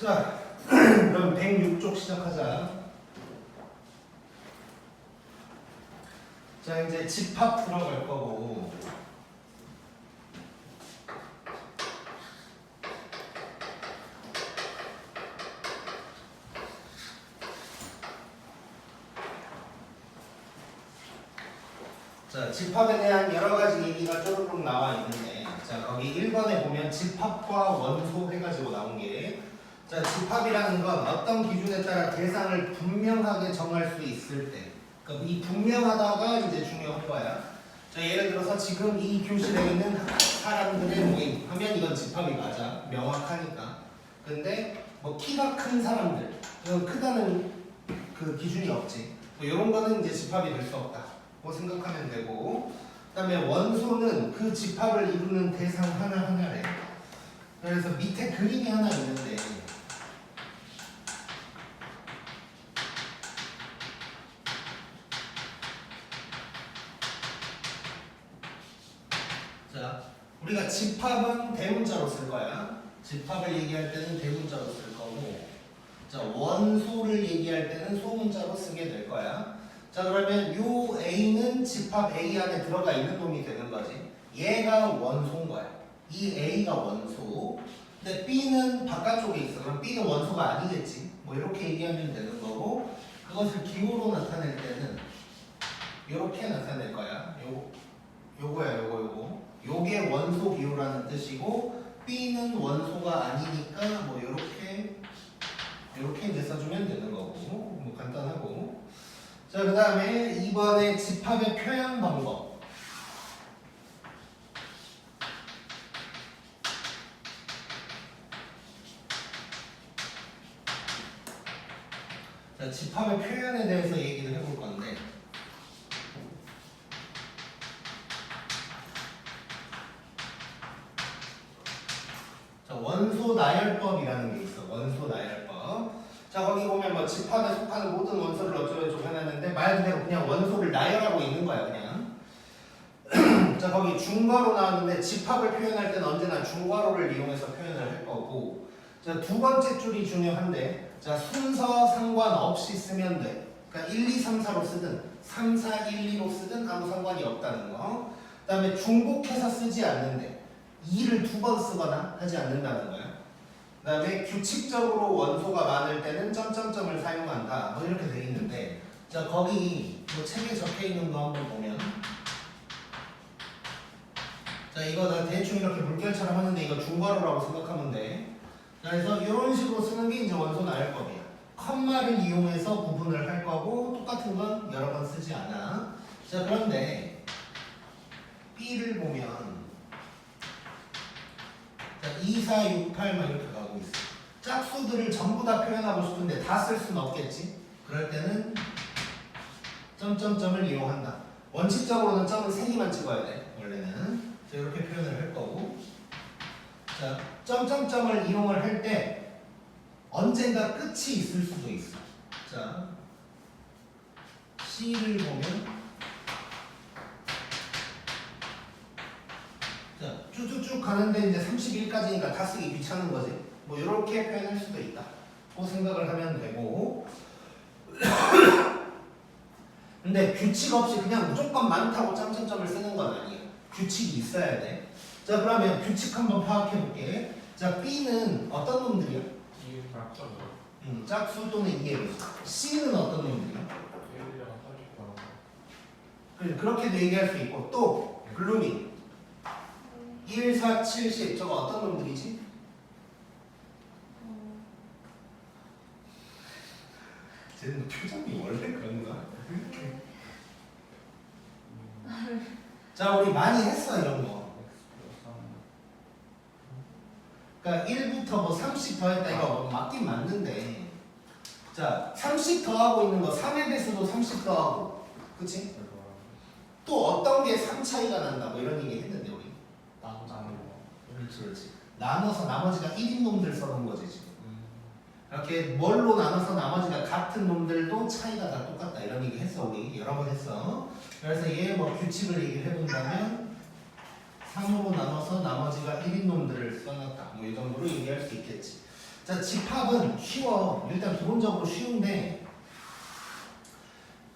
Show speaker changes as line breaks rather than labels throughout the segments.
자, 그럼 106쪽 시작하자. 자, 이제 집합 들어갈 거고. 자, 집합에 대한 여러 가지 얘기가 쪼르륵 나와 있는데, 자, 거기 1번에 보면 집합과 원소 해가지고 나온 게, 자, 집합이라는 건 어떤 기준에 따라 대상을 분명하게 정할 수 있을 때, 그러니까 이 분명하다가 이제 중요한 거야. 자, 예를 들어서 지금 이 교실에 있는 사람들의 모임 하면 이건 집합이 맞아. 명확하니까. 근데 뭐 키가 큰 사람들, 이건 크다는 그 기준이 없지. 뭐 이런 거는 이제 집합이 될 수 없다. 뭐 생각하면 되고, 그 다음에 원소는 그 집합을 이루는 대상 하나하나래. 그래서 밑에 그림이 하나 있는데, 자, 우리가 집합은 대문자로 쓸 거야. 집합을 얘기할 때는 대문자로 쓸 거고, 자, 원소를 얘기할 때는 소문자로 쓰게 될 거야. 자, 그러면 요 A는 집합 A 안에 들어가 있는 놈이 되는 거지. 얘가 원소인 거야. 이 A가 원소. 근데 B는 바깥쪽에 있어. 그럼 B는 원소가 아니겠지. 뭐 이렇게 얘기하면 되는 거고, 그것을 기호로 나타낼 때는 이렇게 나타낼 거야. 요거야, 요거. 요게 원소 기호라는 뜻이고, B는 원소가 아니니까 뭐 이렇게 이제 써주면 되는 거고, 뭐 간단하고. 자, 그 다음에 2번에 집합의 표현 방법. 자, 집합의 표현에 대해서 얘기를 해볼 건데, 자, 원소 나열법이라는 게 있어. 원소 나열법. 자, 거기 보면 뭐 집합에 속하는 모든 원소를 어쩌고저쩌고 해놨는데 말 그대로 그냥 원소를 나열하고 있는 거야, 그냥. 자, 거기 중괄호 나왔는데 집합을 표현할 때는 언제나 중괄호를 이용해서 표현을 할 거고, 자, 두 번째 줄이 중요한데, 자, 순서 상관없이 쓰면 돼. 그러니까 1, 2, 3, 4로 쓰든 3, 4, 1, 2로 쓰든 아무 상관이 없다는 거. 그 다음에 중복해서 쓰지 않는데 2를 두 번 쓰거나 하지 않는다는 거야. 그 다음에 규칙적으로 원소가 많을 때는 점점점을 사용한다. 뭐 이렇게 돼 있는데, 자, 거기 뭐 책에 적혀 있는 거 한번 보면, 자, 이거 나 대충 이렇게 물결처럼 하는데 이거 중괄호라고 생각하면 돼. 그래서 이런 식으로 쓰는 게 이제 원소 나열법이야. 컴마를 이용해서 구분을 할 거고, 똑같은 건 여러 번 쓰지 않아. 자, 그런데 B를 보면 2, 4, 6, 8 막 이렇게 가고 있어. 짝수들을 전부 다 표현하고 싶은데 다 쓸 수는 없겠지. 그럴 때는 점점점을 이용한다. 원칙적으로는 점은 3개만 찍어야 돼. 원래는. 자, 이렇게 표현을 할 거고. 자, 점점점을 이용을 할 때 언젠가 끝이 있을 수도 있어. 자, C를 보면, 자, 쭉쭉쭉 가는데 이제 31까지니까 다 쓰기 귀찮은 거지. 뭐 이렇게 표현할 수도 있다. 그 생각을 하면 되고. 근데 규칙 없이 그냥 무조건 많다고 점점점을 쓰는 건 아니에요. 규칙이 있어야 돼. 자, 그러면 규칙 한번 파악해 볼게. 자, B는 어떤 놈들이야? 짝수 또는 이해로. C는 어떤 놈들이야? 그렇게도 얘기할 수 있고, 또 블루밍 1, 4, 7, 10 저거 어떤 놈들이지? 쟤는 표정이 원래 그런가? 자, 우리 많이 했어 이런 거. 그러니까 1부터 뭐 30 더했다 이거 뭐 맞긴 맞는데, 자, 30 더하고 있는 거 3의 배수도 30 더하고, 그치? 또 어떤 게 3 차이가 난다 뭐 이런 얘기 했는데 우리 그렇지. 나눠서 나머지가 1인 놈들 써놓은 거지 지금. 이렇게 뭘로 나눠서 나머지가 같은 놈들도 차이가 다 똑같다 이런 얘기 했어. 우리 여러 번 했어. 그래서 얘 뭐 규칙을 얘기를 해본다면 3으로 나눠서 나머지가 1인 놈들을 써놨다 뭐 이 정도로 얘기할 수 있겠지. 자, 집합은 쉬워. 일단 기본적으로 쉬운데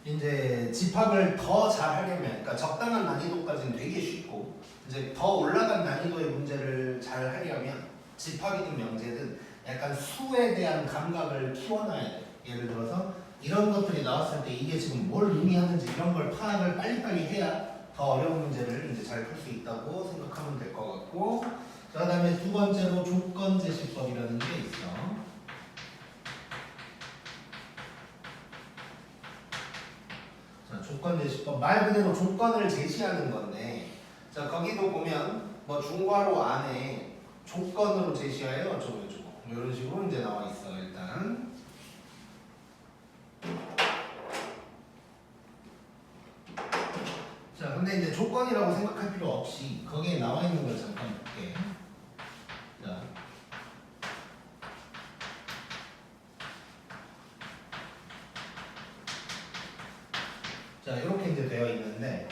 이제 집합을 더 잘하려면, 그러니까 적당한 난이도까지는 되게 쉽고 이제 더 올라간 난이도의 문제를 잘 하려면 집합이든 명제든 약간 수에 대한 감각을 키워놔야 돼. 예를 들어서 이런 것들이 나왔을 때 이게 지금 뭘 의미하는지 이런 걸 파악을 빨리빨리 해야 더 어려운 문제를 이제 잘 풀 수 있다고 생각하면 될 것 같고, 자, 그다음에 두 번째로 조건 제시법이라는 게 있어. 자, 조건 제시법 말 그대로 조건을 제시하는 건데, 자, 거기도 보면 뭐 중괄호 안에 조건으로 제시하여 어쩌고 저쩌고 뭐 이런 식으로 이제 나와 있어. 일단 자, 근데 이제 조건이라고 생각할 필요 없이 거기에 나와 있는 걸 잠깐 볼게. 자, 자, 이렇게 이제 되어 있는데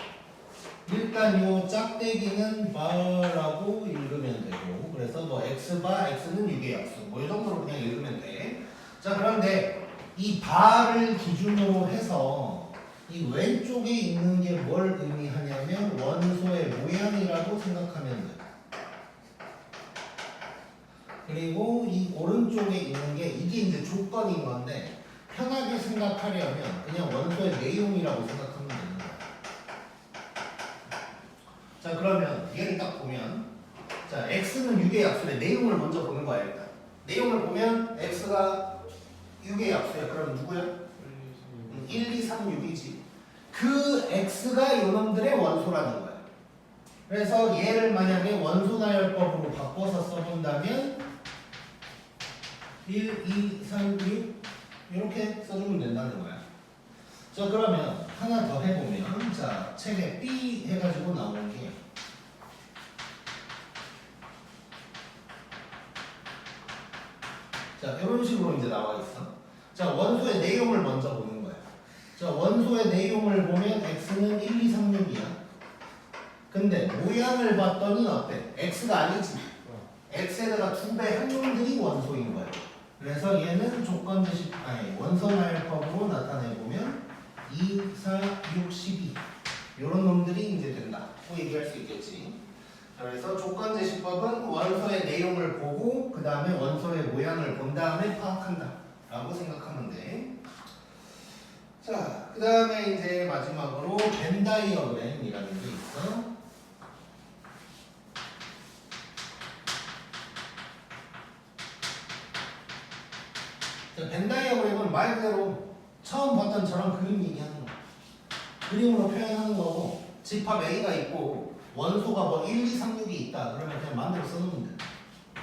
일단 요 짝대기는 바라고 읽으면 되고, 그래서 뭐 x바 x는 6의 약수 뭐 이 정도로 그냥 읽으면 돼. 자, 그런데 이 바를 기준으로 해서 이 왼쪽에 있는 게 뭘 의미하냐면 원소의 모양이라고 생각하면 돼. 그리고 이 오른쪽에 있는 게 이게 이제 조건인 건데 편하게 생각하려면 그냥 원소의 내용이라고 생각하면 되는 거야. 자, 그러면 얘를 딱 보면, 자, x는 6의 약수인데 내용을 먼저 보는 거야. 일단 내용을 보면 x가 6의 약수야. 그럼 누구야? 1, 2, 3, 6이지. 그 x가 요놈들의 원소라는 거야. 그래서 얘를 만약에 원소 나열법으로 바꿔서 써본다면 1, 2, 3, 6 이렇게 써주면 된다는 거야. 자, 그러면 하나 더 해보면, 자, 책에 B 해가지고 나오는 게, 자, 이런 식으로 이제 나와 있어. 자, 원소의 내용을 먼저 보는 거야. 자, 원소의 내용을 보면 x는 1, 2, 3, 6이야. 근데 모양을 봤더니 어때? x가 아니지. x에다가 2배 한 놈들이 원소인 거야. 그래서 얘는 조건 제시, 아니 원소 나열법으로 나타내 보면 2, 4, 6, 12 이런 놈들이 이제 된다고 얘기할 수 있겠지. 그래서 조건 제시법은 원소의 내용을 보고 그 다음에 원소의 모양을 본 다음에 파악한다라고 생각하면 돼. 자, 그 다음에 이제 마지막으로 벤 다이어그램이라는 게 있어. 자, 벤 다이어그램은 말 그대로 처음 봤던 저런 그림 얘기하는 거. 그림으로 표현하는 거고, 집합 A가 있고 원소가 뭐 1, 2, 3, 6이 있다. 그러면 그냥 마음대로 써놓으면 돼.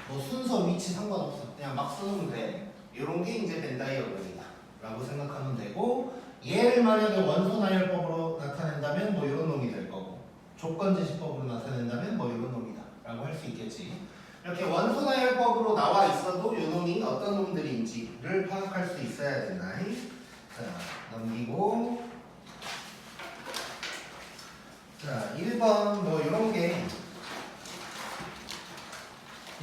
뭐 순서 위치 상관없어. 그냥 막 써놓으면 돼. 이런 게 이제 벤 다이어그램이다 라고 생각하면 되고, 얘를 만약에 원소 나열법으로 나타낸다면 뭐 이런 놈이 될 거고, 조건 제시법으로 나타낸다면 뭐 이런 놈이다 라고 할 수 있겠지. 이렇게 원소 나열법으로 나와 있어도 이 놈이 어떤 놈들인지를 파악할 수 있어야 된다. 자, 넘기고, 자, 1번 뭐 이런 게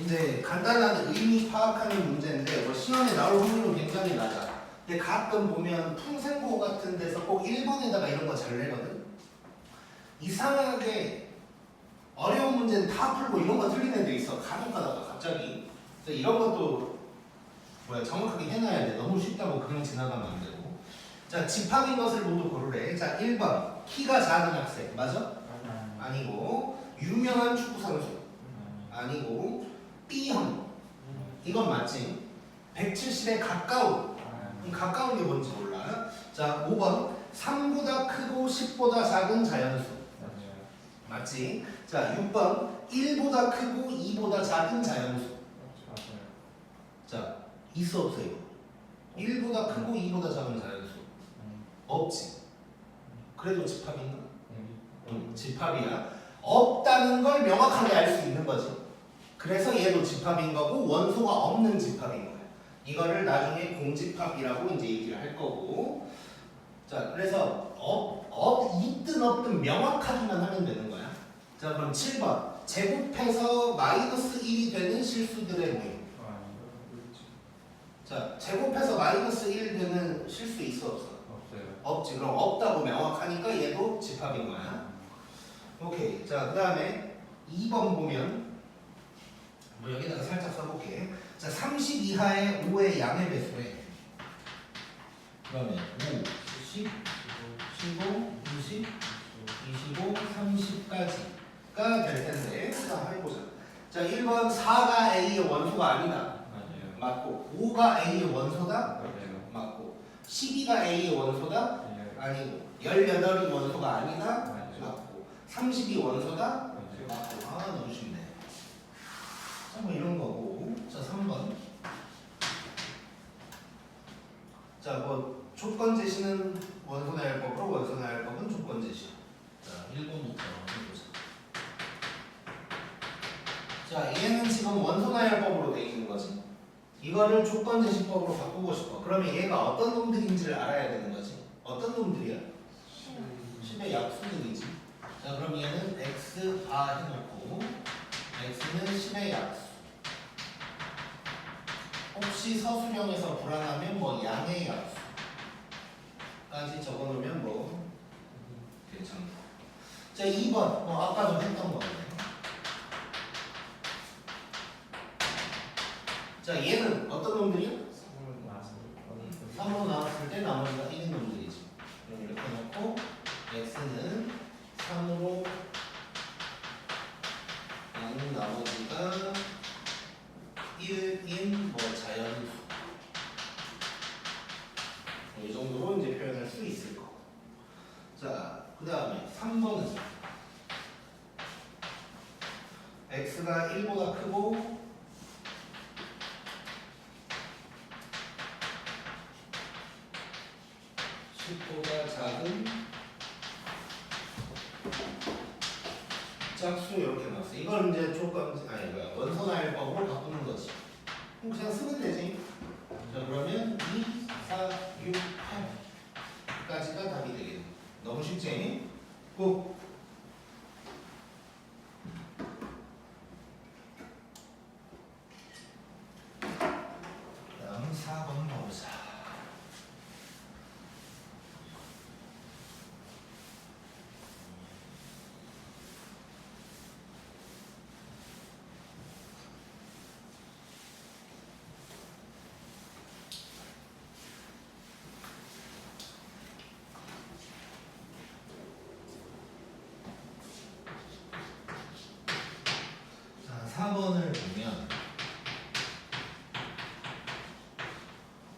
이제 간단한 의미 파악하는 문제인데 뭐 시험에 나올 확률은 굉장히 낮아. 근데 가끔 보면 풍생고 같은 데서 꼭 1번에다가 이런 거 잘 내거든. 이상하게 어려운 문제는 다 풀고 이런 거 틀린 애들 있어. 간혹 가다가 갑자기. 그래서 이런 것도 뭐야 정확하게 해놔야 돼. 너무 쉽다고 그냥 지나가면 안 되고. 자, 집합인 것을 모두 고르래. 자, 1번 키가 작은 학생 맞아? 아니고. 유명한 축구 선수 아니고. B형 이건 맞지? 170에 가까운. 가까운 게 뭔지 몰라. 자, 5번 3보다 크고 10보다 작은 자연수 맞지? 자, 6번 1보다 크고 2보다 작은 자연수. 자, 있어 없어 이거? 1보다 크고 2보다 작은 자연수 없지. 그래도 집합인가? 집합이야. 없다는 걸 명확하게 알 수 있는 거지. 그래서 얘도 집합인 거고 원소가 없는 집합인 거야. 이거를 나중에 공집합이라고 이제 얘기를 할 거고. 자, 그래서 있든 없든 명확하기만 하면 되는 거야. 자, 그럼 7번 제곱해서 마이너스 1이 되는 실수들의 모임. 자, 제곱해서 마이너스 1 되는 실수 있어 없어?
없어요.
없지. 그럼 없다고 명확하니까 얘도 집합인 거야. 오케이. 자, 그 다음에 2번 보면 뭐 여기다가 살짝 써볼게. 자, 30 이하의 5의 양의 배수래. 그러면 5, 10, 15, 20, 25, 30까지가 될 텐데. 자, 해보자. 자, 1번 4가 A의 원소가 아니다.
맞아요.
맞고 5가 A의 원소다.
맞아요.
맞고 12가 A의 원소다.
네.
아니고 18이 원소가 아니다.
맞아요.
맞고 30이 원소다.
맞아요.
맞고 아 너무 쉽네. 자, 뭐 이런 거고. 자, 3번. 자, 뭐 조건 제시는 원소 나열법으로 원소 나열법은 조건 제시. 자, 1번부터 해보자. 자, 얘는 지금 원소 나열법으로 돼 있는 거지. 이거를 조건 제시법으로 바꾸고 싶어. 그러면 얘가 어떤 놈들인지를 알아야 되는 거지. 어떤 놈들이야? 10의 약수들이지. 자, 그럼 얘는 x 바 해놓고 x는 10의 약수. 혹시 서술형에서 불안하면 뭐 양의 약수까지 적어놓으면 뭐 괜찮다. 자, 2번 뭐 아까도 했던 거네. 자, 얘는 어떤 놈들이야? 3으로 나왔을 때 나머지가 1인 놈들이지. 그럼 이렇게 놓고 x는 3으로 나눈 나머지가 1인 뭐 자연수. 이 정도로 이제 표현할 수 있을 거. 자, 그 다음에 3번은 x가 1보다 크고 10보다 작은 짝수 이렇게 나왔어. 이걸 이제 조건 아니 뭐야 원소 나열법으로 바꾸는 거지. 그럼 그냥 쓰면 되지. 자, 그러면 2, 4, 6, 8까지가 답이 되겠네. 너무 쉽지? 꼭. 다음 4번 가보자. 자, 4번을 보면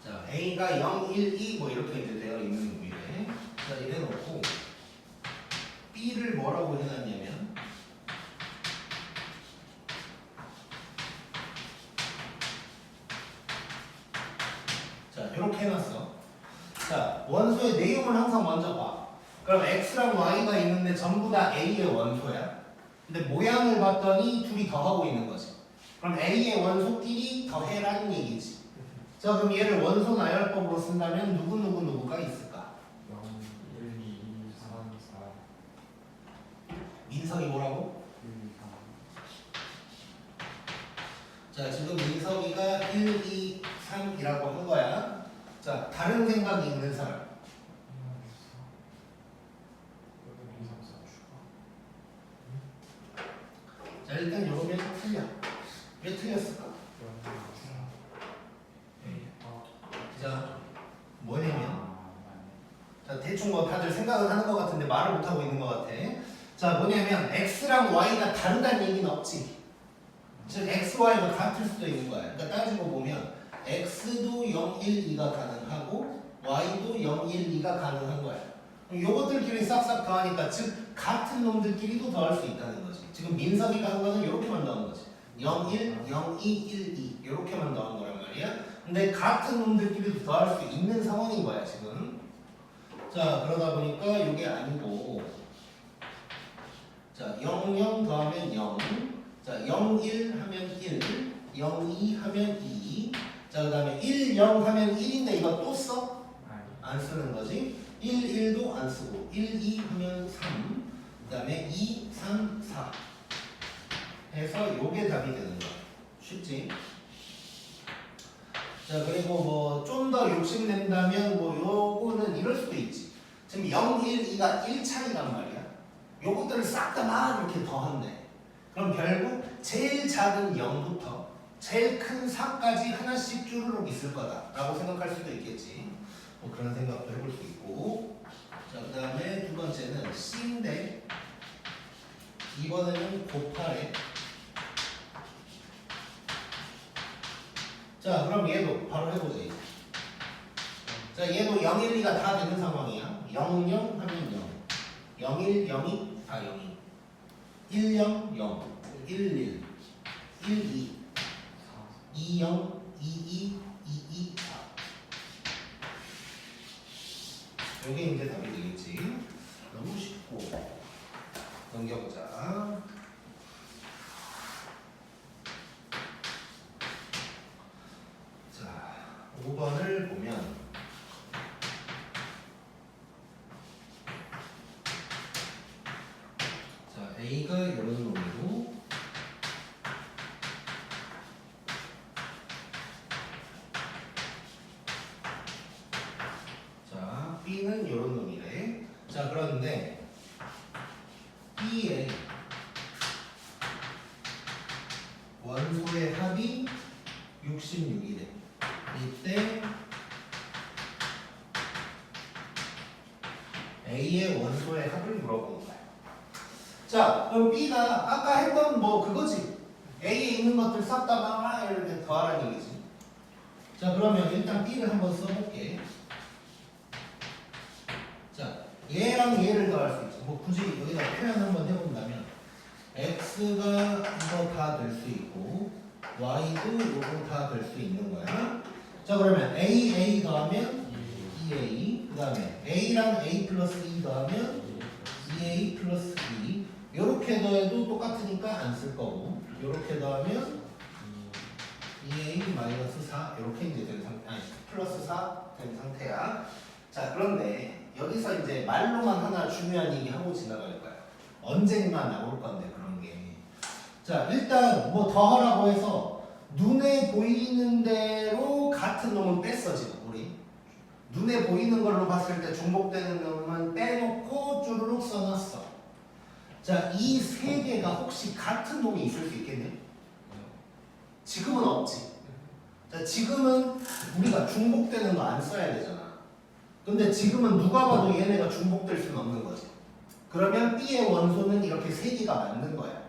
자, A가 0, 1, 2 뭐 이렇게 이제 되어 있는 놈이래. 자, 이래 놓고 B를 뭐라고 해놨냐면 자, 이렇게 해놨어. 자, 원소의 내용을 항상 먼저 봐. 그럼 X랑 Y가 있는데 전부 다 A의 원소야. 근데 모양을 봤더니 둘이 더하고 있는 거지. 그럼 A의 원소끼리 더해라는 얘기지. 자, 그럼 얘를 원소 나열법으로 쓴다면 누구가 있을까?
0, 1, 2, 3, 4,
민석이 뭐라고?
1, 2, 3.
자, 지금 민석이가 1, 2, 3이라고 한 거야. 자, 다른 생각이 있는 사람. 자, 일단 요러면 틀려. 왜 틀렸을까? 자, 뭐냐면 자, 대충 뭐 다들 생각은 하는 것 같은데 말을 못하고 있는 것 같아. 자, 뭐냐면 X랑 Y가 다르다는 얘기는 없지. 즉 X, Y가 같을 수도 있는 거야. 그러니까 따지고 보면 X도 0, 1, 2가 가능하고 Y도 0, 1, 2가 가능한 거야. 그럼 요것들끼리 싹싹 더하니까 즉 같은 놈들끼리도 더할 수 있다는 거지. 지금 민석이가 한 거는 이렇게만 더한 거지. 0, 1, 0, 2, 1, 2 이렇게만 더한 거란 말이야. 근데 같은 놈들끼리도 더할 수 있는 상황인 거야 지금. 자, 그러다 보니까 이게 아니고 자, 0, 0 더하면 0. 자, 0, 1 하면 1. 0, 2 하면 2. 자, 그 다음에 1, 0 하면 1인데 이거 또 써? 안 쓰는 거지. 1, 1도 안 쓰고 1, 2 하면 3. 그 다음에 2, 3, 4 해서 요게 답이 되는 거야. 쉽지? 자, 그리고 뭐 좀 더 욕심낸다면 뭐 요거는 이럴 수도 있지. 지금 0, 1, 2가 1차이란 말이야. 요것들을 싹 다 막 이렇게 더한대. 그럼 결국 제일 작은 0부터 제일 큰 4까지 하나씩 쭈루룩 있을 거다라고 생각할 수도 있겠지. 뭐 그런 생각도 해볼 수 있고. 자, 그 다음에 두 번째는 C인데 이번에는 곱하래. 자, 그럼 얘도 바로 해보자. 이제. 자, 얘도 0, 1, 2가 다 되는 상황이야. 0, 0 하면 0. 0, 1, 0이 다 0이. 1, 0, 0. 1, 1. 1, 2. 2, 0, 2, 2, 2, 2, 4. 요게 이제 답이 되겠지. 너무 쉽고. 넘겨보자. 자, 5번을 보면 자, A가 이런 놈이고 자, B는 이런 놈이래. 자, 그런데 B의 원소의 합이 66이래. 이때 A의 원소의 합을 물어보는 거야. 자, 그럼 B가 아까 했던 뭐 그거지. A에 있는 것들 싹 다 막 이렇게 더하라는 얘기지. 자, 그러면 일단 B를 한번 써볼게. 자, 얘랑 얘를 더할 수 있어. 뭐 굳이 여기다 표현 한번 해본다면 X가 이거 다 될 수 있고 Y도 이거 다 될 수 있는 거야. 자, 그러면 A 더하면 2A, 그 다음에 A랑 A 플러스 2 더하면 2A 플러스 2. 요렇게 더해도 똑같으니까 안 쓸 거고, 요렇게 더하면 2A 마이너스 4 이렇게 이제 된 상태, 아니 플러스 4 된 상태야. 자, 그런데 여기서 이제 말로만 하나 중요한 얘기 하고 지나갈 거야. 언젠가 나올 건데 그런 게. 자, 일단 뭐 더하라고 해서 눈에 보이는 대로 같은 놈은 뺐어 지금 우리. 눈에 보이는 걸로 봤을 때 중복되는 놈은 빼놓고 쭈루룩 써놨어. 자, 이 세 개가 혹시 같은 놈이 있을 수 있겠네? 지금은 없지. 자, 지금은 우리가 중복되는 거 안 써야 되잖아. 근데 지금은 누가 봐도 얘네가 중복될 수는 없는 거지. 그러면 B의 원소는 이렇게 세 개가 맞는 거야.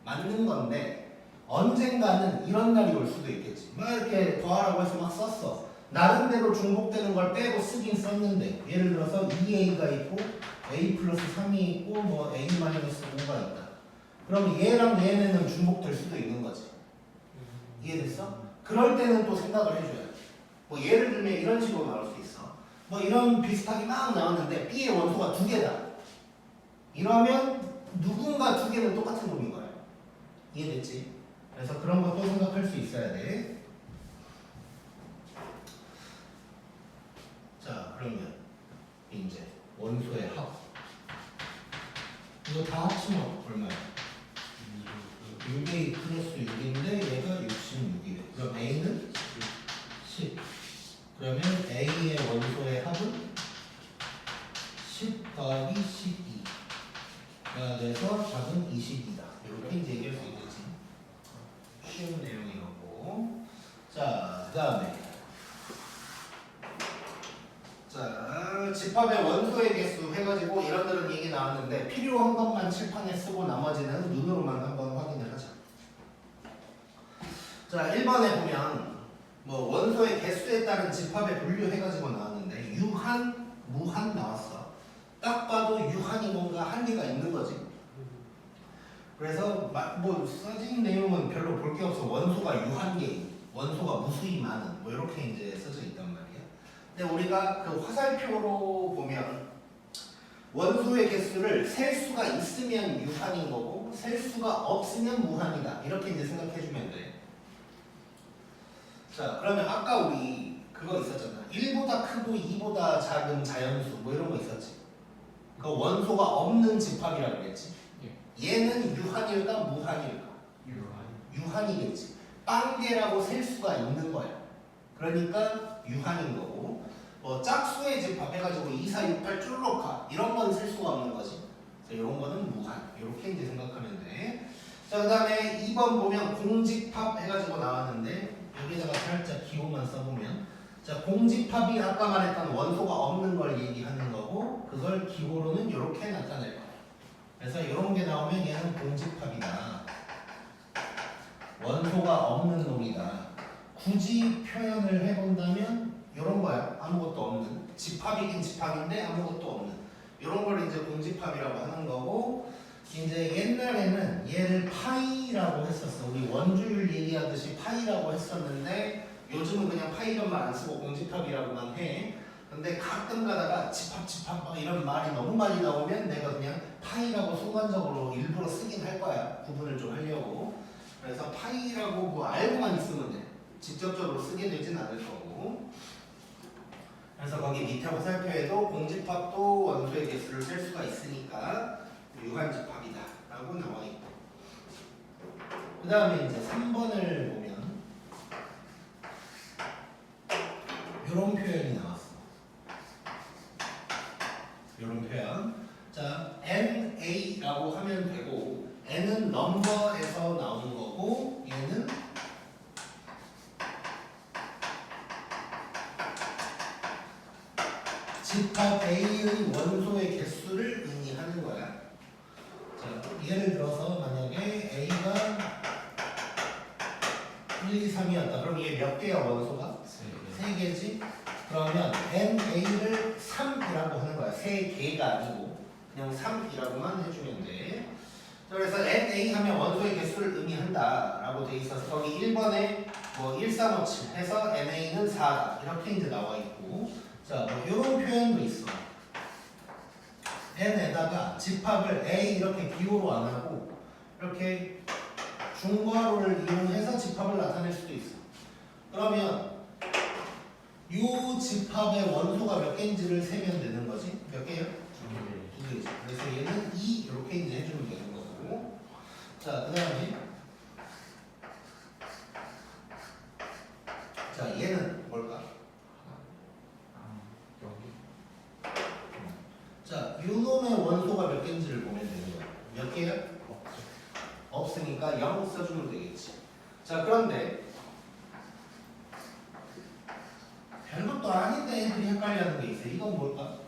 맞는 건데 언젠가는 이런 날이 올 수도 있겠지. 막 이렇게 더하라고 해서 막 썼어. 나름대로 중복되는 걸 빼고 쓰긴 썼는데 예를 들어서 2A가 있고 A 플러스 3이 있고 뭐 A 마이너스 5가 있다. 그럼 얘랑 얘네는 중복될 수도 있는 거지. 이해됐어? 그럴 때는 또 생각을 해줘야 돼. 뭐 예를 들면 이런 식으로 나올 수 있어. 뭐 이런 비슷하게 막 나왔는데 B의 원소가 두 개다. 이러면 누군가 두 개는 똑같은 놈인 거야. 이해됐지? 그래서 그런 것도 생각할 수 있어야 돼. 자, 그러면 이제 원소의 합. 이거 다 합치면 얼마야? 6A 플러스 6인데 얘가 66이래. 그럼 A는 10. 그러면 A의 원소의 합은 10 더하기 12가 돼서 답은 20이다. 이렇게 이제 얘기할 수 있겠지. 쉬운 내용이었고. 자, 그 다음에 자, 집합의 원소의 개수 해가지고 이런저런 얘기 나왔는데 필요한 것만 칠판에 쓰고 나머지는 눈으로만 한번 확인을 하자. 자, 1번에 보면 뭐 원소의 개수에 따른 집합의 분류 해가지고 나왔는데 유한, 무한 나왔어. 딱 봐도 유한이 뭔가 한계가 있는 거지. 그래서 뭐 써진 내용은 별로 볼 게 없어. 원소가 유한계인, 원소가 무수히 많은 뭐 이렇게 이제 써져 있단 말이야. 근데 우리가 그 화살표로 보면 원소의 개수를 셀 수가 있으면 유한인 거고 셀 수가 없으면 무한이다. 이렇게 이제 생각해 주면 돼. 자, 그러면 아까 우리 그거 있었잖아. 1보다 크고 2보다 작은 자연수 뭐 이런 거 있었지. 그 원소가 없는 집합이라고 그랬지. 얘는 유한일까 무한일까? 유한이겠지. 빵개라고 셀 수가 있는 거야. 그러니까 유한인 거고 뭐 짝수의 집합 해가지고 2, 4, 6, 8 줄로 가 이런 건 쓸 수가 없는 거지. 그래서 이런 거는 무한 이렇게 이제 생각하면 돼. 자 그다음에 2번 보면 공집합 해가지고 나왔는데 여기다가 살짝 기호만 써보면 자 공집합이 아까 말했던 원소가 없는 걸 얘기하는 거고 그걸 기호로는 이렇게 나타낼 거야. 그래서 이런 게 나오면 얘는 공집합이다. 원소가 없는 놈이다. 굳이 표현을 해본다면 이런 거야. 아무것도 없는. 집합이긴 집합인데 아무것도 없는. 이런 걸 이제 공집합이라고 하는 거고 이제 옛날에는 얘를 파이라고 했었어. 우리 원주율 얘기하듯이 파이라고 했었는데 요즘은 그냥 파이전만 안 쓰고 공집합이라고만 해. 근데 가끔 가다가 집합 막 이런 말이 너무 많이 나오면 내가 그냥 파이라고 순간적으로 일부러 쓰긴 할 거야. 구분을 좀 하려고. 그래서 파이라고 뭐 알고만 있으면 돼. 직접적으로 쓰게 되진 않을 거고. 그래서 거기 밑에 화살표에도 공집합도 원소의 개수를 셀 수가 있으니까 유한집합이다 라고 나와 있고 그 다음에 이제 3번을 보면 이런 표현이 나왔어. 이런 표현. 자, NA라고 하면 되고 N은 넘버에서 나오는 거고 얘는 집합 A의 원소의 개수를 의미하는 거야. 자, 예를 들어서 만약에 A가 1, 2, 3이었다. 그럼 얘 몇 개야 원소가? 3개지? 그러면 NA를 3이라고 하는 거야. 3개가 아니고 그냥 3이라고만 해주면 돼. 그래서 NA 하면 원소의 개수를 의미한다 라고 돼 있어서 거기 1번에 뭐 1357 해서 NA는 4다 이렇게 이제 나와 있고 자, 뭐 이런 표현도 있어. n에다가 집합을 a 이렇게 기호로 안 하고 이렇게 중괄호를 이용해서 집합을 나타낼 수도 있어. 그러면 이 집합의 원소가 몇 개인지를 세면 되는 거지. 몇 개요? 2개지. 그래서 얘는 2 이렇게 이제 해주면 되는 거고. 자, 그 다음에 자, 얘는 뭘까? 자, 요놈의 원소가 몇 개인지를 보면 되는 거야. 몇 개야? 없으니까 0 써주면 되겠지. 자, 그런데 별것도 아닌데 애들이 헷갈려하는 게 있어. 이건 뭘까?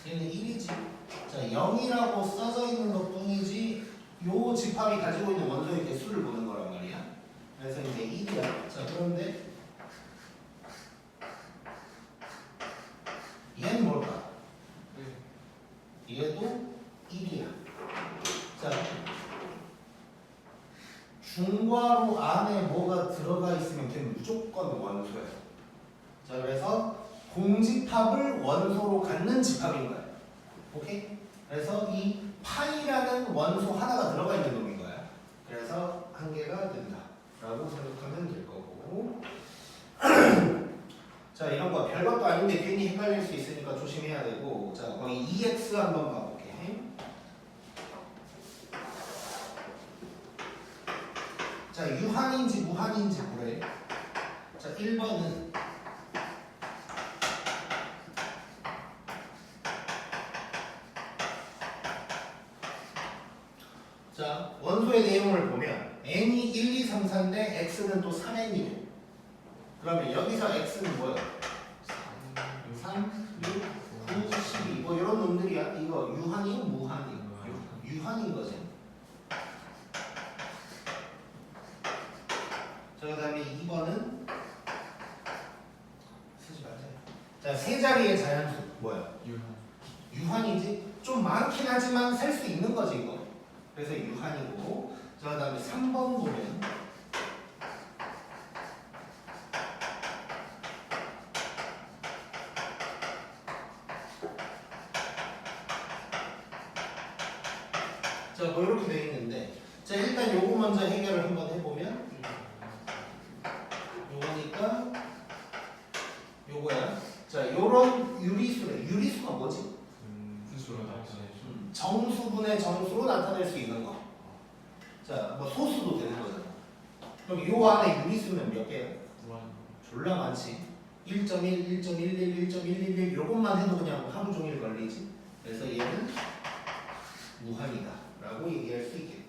얘는 1이지. 자, 0이라고 써져 있는 것 뿐이지 요 집합이 가지고 있는 원소의 개수를 보는 거란 말이야. 그래서 이제 1이야. 자, 그런데 얘는 뭘까? 얘도 1이야. 자, 중괄호 안에 뭐가 들어가 있으면 걔는 무조건 원소야. 자, 그래서 공집합을 원소로 갖는 집합인 거야. 오케이? 그래서 이 파이라는 원소 하나가 들어가 있는 놈인 거야. 그래서 한 개가 된다 라고 생각하면 될 거고 자, 이런 거 별것도 아닌데 괜히 헷갈릴 수 있으니까 조심해야 되고 자, 거기 EX 한번 가볼게. 자, 유한인지 무한인지 보래. 자, 1번은 자, 원소의 내용을 보면 n이 1, 2, 3, 4인데 x는 또 3n이래. 그러면 여기서 x는 뭐야? 3, 6, 9, 12. 뭐 이런 놈들이야. 이거 유한이요? 무한이요? 유한인 거지. 자, 그 다음에 2번은 쓰지 말자. 자, 세 자리의 자연수 뭐야? 유한이지. 좀 많긴 하지만 셀 수 있는 거지 이거. 그래서 유한이고. 자, 그 다음에 3번 보면 자, 뭐 이렇게 돼 있는데 자, 일단 요거 먼저 해결을 한번 해보면 요거니까 요거야. 자, 요런 유리수래. 유리수가 뭐지? 정수분의 정수로 나타낼 수 있는 거. 자, 뭐 소수도 되는 거잖아. 그럼 요 안에 유리수는 몇 개야? 졸라 많지. 1.1, 1.11, 1.111 요것만 해도 그냥 하루 종일 걸리지. 그래서 얘는 무한이다 라고 얘기할 수 있겠다.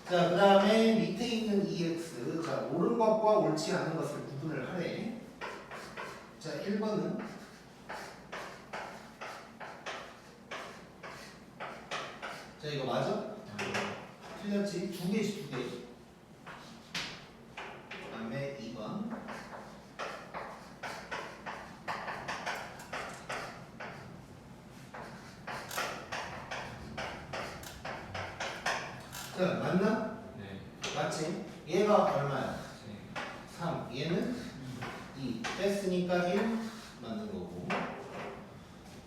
자, 그 다음에 밑에 있는 EX. 자, 옳은 것과 옳지 않은 것을 구분을 하래. 자, 1번은 자, 이거 맞아? 틀렸지? 두 개씩 두 개. 그 다음에 2번. 자, 맞나?
네.
맞지? 얘가 얼마야?
네.
3. 얘는 2. 뺐으니까 1 맞는 거고. 자,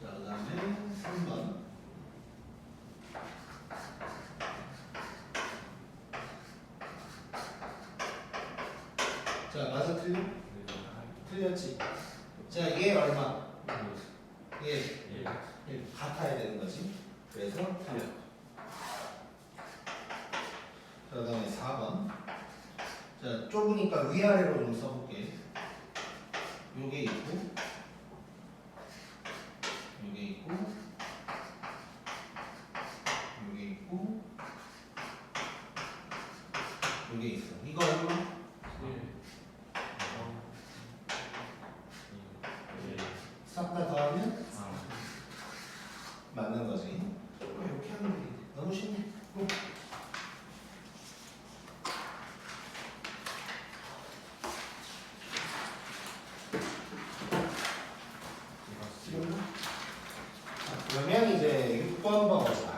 그 다음에 3번. 자, 맞아 틀려? 틀렸지? 자, 얘 얼마? 얘 같아야 되는 거지. 그래서 틀려. 자, 그 다음에 4번. 자, 좁으니까 위아래로 좀 써볼게. 요게 있고, 요게 있고, 요게 있고, 요게 있어. 이거 얼마? 싹 다 더하면 맞는 거지. 이렇게 하면 돼. 너무 쉽네. 그러면 이제 6번 봐보자.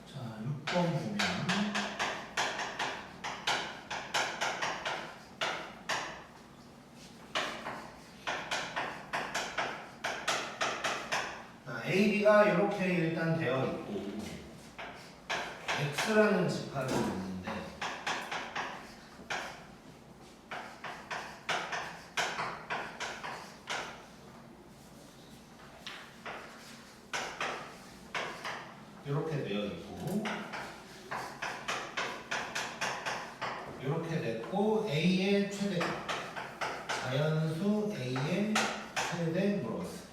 자, 6번 보면 A, B가 이렇게 일단 되어 있고 X라는 집합이 있는데 이렇게 되어 있고 이렇게 됐고 A의 최대 자연수 A의 최대 물어봤어.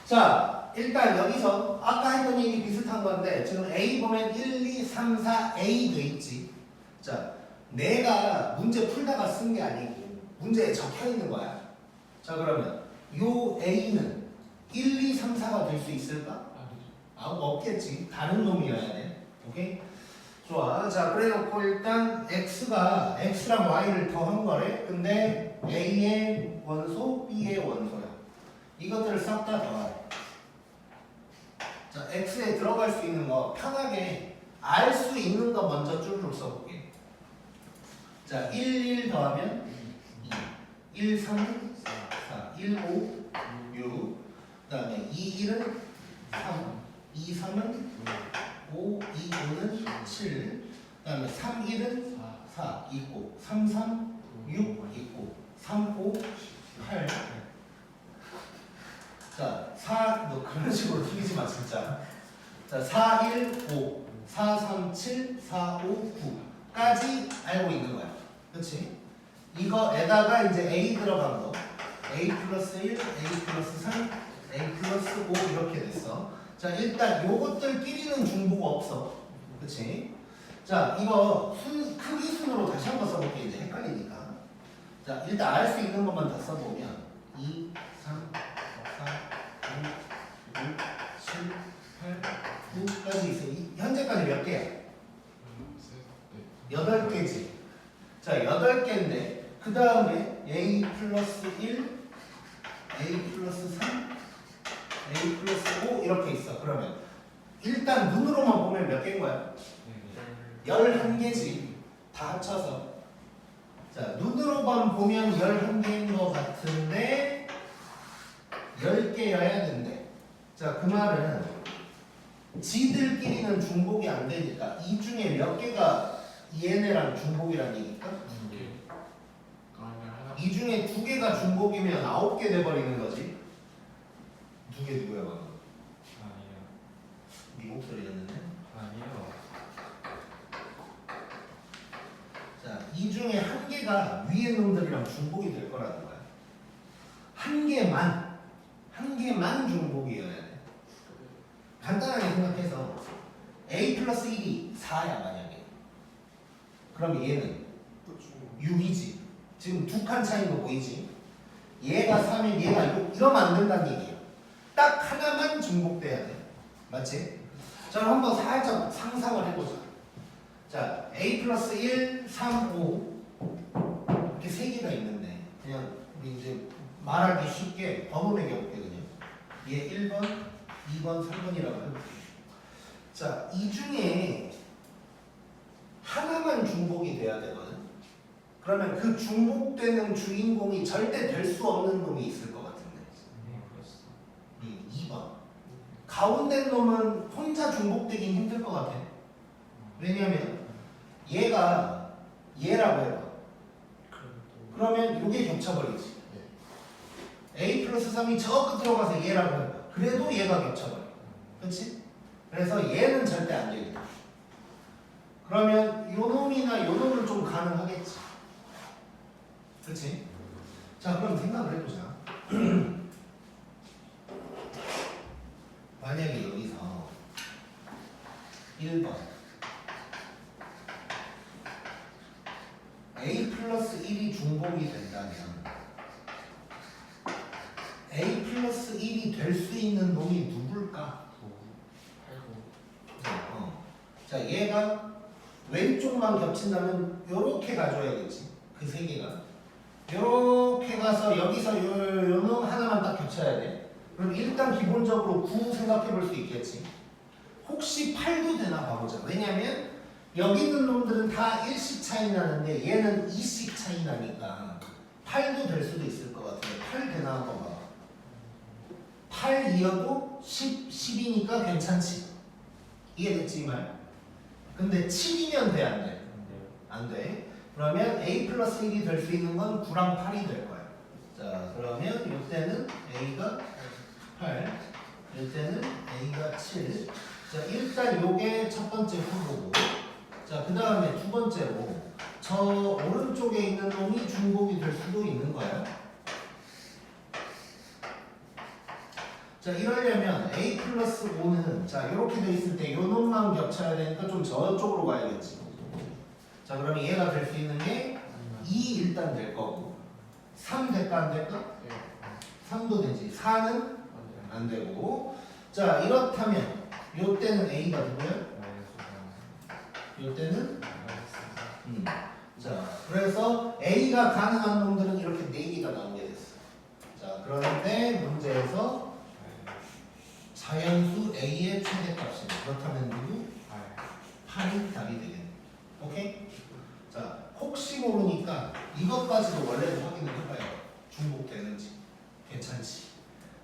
자, 일단 여기서 아까 했던 얘기 비슷한 건데 지금 A 보면 1, 2, 3, 4 A 돼 있지. 자, 내가 문제 풀다가 쓴 게 아니고 문제에 적혀 있는 거야. 자, 그러면 요 A는 1, 2, 3, 4가 될 수 있을까? 없겠지. 다른 놈이어야 돼. 오케이? 좋아. 자, 그래 놓고 일단 X랑 Y를 더한 거래. 근데 A의 원소, B의 원소야. 이것들을 싹 다 더하래. 자, X에 들어갈 수 있는 거 편하게 알 수 있는 거 먼저 쭈르륵 써볼게. 자, 1, 1 더하면 2, 1, 3, 4, 1, 5, 6, 그 다음에 2, 1은 3, 2, 3은 5, 2, 5는 7, 그 다음에 3, 1은 4 있고, 3, 3, 6 있고, 3, 5, 8. 자, 4, 너 그런 식으로 틀리지 마, 진짜. 자, 4, 1, 5, 4, 3, 7, 4, 5, 9까지 알고 있는 거야. 그치? 이거에다가 이제 A 들어간 거. A 플러스 1, A 플러스 3, A 플러스 5 이렇게 됐어. 자, 일단 요것들끼리는 중보가 없어. 그치? 자, 이거 크기 순으로 다시 한번 써볼게. 이제 헷갈리니까. 자, 일단 알 수 있는 것만 다 써보면 2, 3, 4, 5, 6, 7, 8, 9까지 있어. 현재까지 몇 개야? 8개지. 자, 8개인데 그 다음에 A 플러스 1, A 플러스 3, A 플러스 5 이렇게 있어. 그러면 일단 눈으로만 보면 몇 개인 거야? 11개지. 다 합쳐서 자, 눈으로만 보면 11개인 것 같은데 10개여야 된대. 자, 그 말은 지들끼리는 중복이 안 되니까 이 중에 몇 개가 얘네랑 중복이란 얘기일까?
그러면 하나
이 중에 2개가 중복이면 9개 돼버리는 거지. 2개 누구야 방금?
아니에요.
네 목소리였는데.
아니에요.
자, 이 중에 1개가 위에 놈들이랑 중복이 될 거라는 거야. 1개만 중복이어야 돼. 간단하게 생각해서 a 플러스 1이 4야 만약에. 그럼 얘는 6이지. 지금 2칸 차이인 거 보이지? 얘가 3이 얘가 6 이러면 안 된다는 얘기야. 딱 하나만 중복돼야 돼. 맞지? 자, 그럼 한번 살짝 상상을 해보자. 자, a 플러스 1, 3, 5 이렇게 3개가 있는데 그냥 우리 이제 말하기 쉽게 번호 매겨볼게 그냥. 얘 1번, 2번, 3번이라고 해볼게. 자, 이 중에 하나만 중복이 돼야 되거든. 그러면 그 중복되는 주인공이 절대 될 수 없는 놈이 있을 것 같은데. 2번. 가운데 놈은 혼자 중복되긴 힘들 것 같아. 왜냐면 얘가 얘라고 해봐. 그러면 이게 겹쳐버리지. a 플러스 3이 저 끝으로 가서 얘라고 해봐. 그래도 얘가 겹쳐버려. 그렇지? 그래서 얘는 절대 안 되겠다. 그러면 요 놈이나 요 놈은 좀 가능하겠지. 그렇지? 자, 그럼 생각을 해보자. 만약에 여기서 1번 a 플러스 1이 중복이 된다면 a 플러스 1이 될 수 있는 놈이 누굴까? 자, 얘가 왼쪽만 겹친다면 요렇게 가져야겠지. 그 3개가 요렇게 가서 여기서 요 놈 하나만 딱 겹쳐야 돼. 그럼 일단 기본적으로 9 생각해 볼 수 있겠지. 혹시 8도 되나 봐보자. 왜냐면 여기 있는 놈들은 다 1씩 차이 나는데 얘는 2씩 차이 나니까 8도 될 수도 있을 것 같아요. 8 되나 한번 봐봐. 8이어도 10, 10이니까 괜찮지. 이해됐지 이 말? 근데 7이면 돼 안 돼? 안 돼. 그러면 a 플러스 1이 될 수 있는 건 9랑 8이 될 거야. 자, 그러면 이때는 a가 8, 이때는 a가 7. 자, 일단 요게 첫 번째 후보고. 자, 그 다음에 두 번째로 저 오른쪽에 있는 놈이 중복이 될 수도 있는 거야. 자, 이러려면 a 플러스 5는 자, 이렇게 돼 있을 때 요 놈만 겹쳐야 되니까 좀 저쪽으로 가야겠지. 자, 그러면 얘가 될 수 있는 게 2 일단 될 거고 3 될까 안 될까? 3도 되지. 4는 안 되고. 자, 이렇다면 요 때는 a가 누구야? 요 때는 자, 그래서 a가 가능한 놈들은 이렇게 4개가 나오게 됐어. 자, 그런데 문제에서 자연수 a의 최대값이 그렇다면 누구? 8이 답이 되겠네. 오케이? 자, 혹시 모르니까 이것까지도 원래도 확인을 해봐요. 중복되는지. 괜찮지.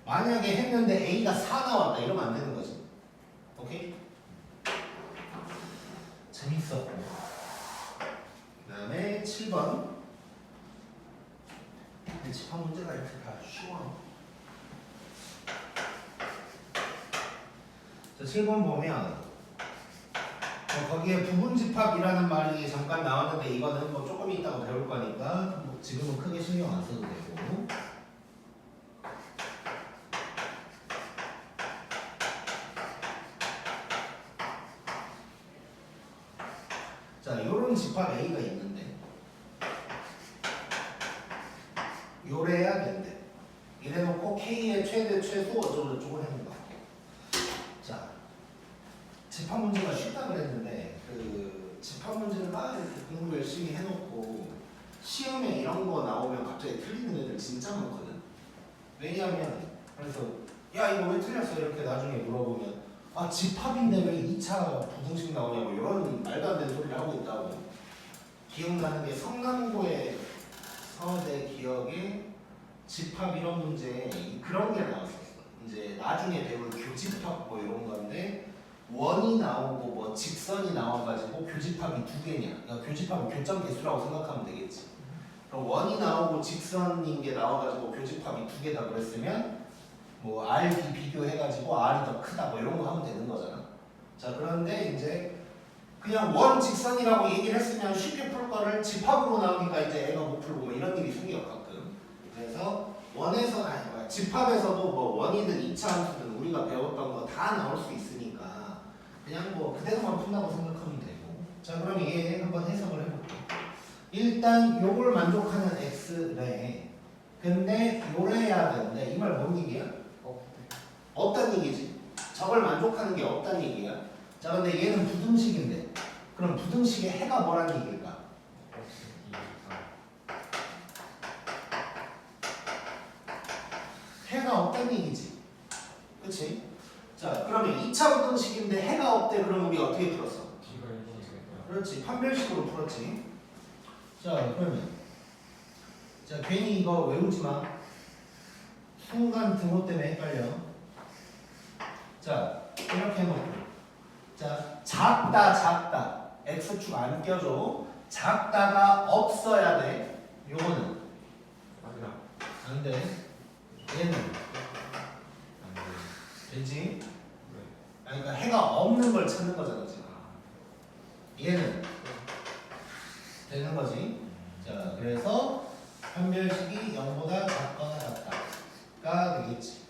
만약에 했는데 a가 4 나왔다 이러면 안 되는 거지. 오케이? 재밌었고. 그 다음에 7번. 집합 문제가 이렇게 다 쉬워. 자, 7번 보면 거기에 부분집합이라는 말이 잠깐 나왔는데 이거는 뭐 조금 있다가 배울 거니까 뭐 지금은 크게 신경 안 써도 되고. 자, 요런 집합 A가 있는데 요래야 된대. 이래놓고 K의 최대 최소 어쩌고저쩌고 하는 거. 자, 집합 문제가 쉽다 그랬는데 그 집합 문제를 막 이렇게 공부 열심히 해놓고 시험에 이런 거 나오면 갑자기 틀리는 애들 진짜 많거든. 왜냐하면 그래서 야 이거 왜 틀렸어 이렇게 나중에 물어보면 아 집합인데 왜 2차 부등식 나오냐고 이런 말도 안 되는 소리를 하고 있다고. 기억나는 게 성남고에 서대 기억의 집합 이런 문제 그런 게 나왔었어. 이제 나중에 배울 교집합 뭐 이런 건데 원이 나오고 뭐 직선이 나와가지고 교집합이 두 개냐? 그러니까 교집합은 교점 개수라고 생각하면 되겠지. 그럼 원이 나오고 직선인 게 나와가지고 교집합이 두 개다 그랬으면 뭐 R, B 비교해가지고 R이 더 크다 뭐 이런 거 하면 되는 거잖아. 자 그런데 이제 그냥 원 직선이라고 얘기를 했으면 쉽게 풀 거를 집합으로 나오니까 이제 애가 못 풀고 뭐 이런 일이 생겨 가끔. 그래서 원에서 아니 뭐야 집합에서도 뭐 원이든 이차 함수든 우리가 배웠던 거 다 나올 수 있으니까 그냥 뭐 그대로만 푼다고 생각하면 되고. 자 그럼 얘 한번 해석을 해볼게. 일단 요걸 만족하는 x래. 근데 요래야 되는데 이 말 뭔 얘기야? 없단 얘기지. 저걸 만족하는 게 없단 얘기야. 자 근데 얘는 부등식인데 그럼 부등식의 해가 뭐란 얘기일까? 해가 없단 얘기지. 그치? 자 그러면 2차 부등식인데 해가 없대. 그럼 우리 어떻게 풀었어? 그렇지. 판별식으로 풀었지. 자 그러면 자 괜히 이거 외우지 마. 순간 등호 때문에 헷갈려. 자 이렇게 해놓고 자 작다 x축 안 껴줘. 작다가 없어야 돼. 요거는 안 돼. 얘는 되지? 그러니까 해가 없는 걸 찾는 거잖아 지금. 얘는 되는 거지. 자 그래서 판별식이 0보다 작거나 같다가 되겠지.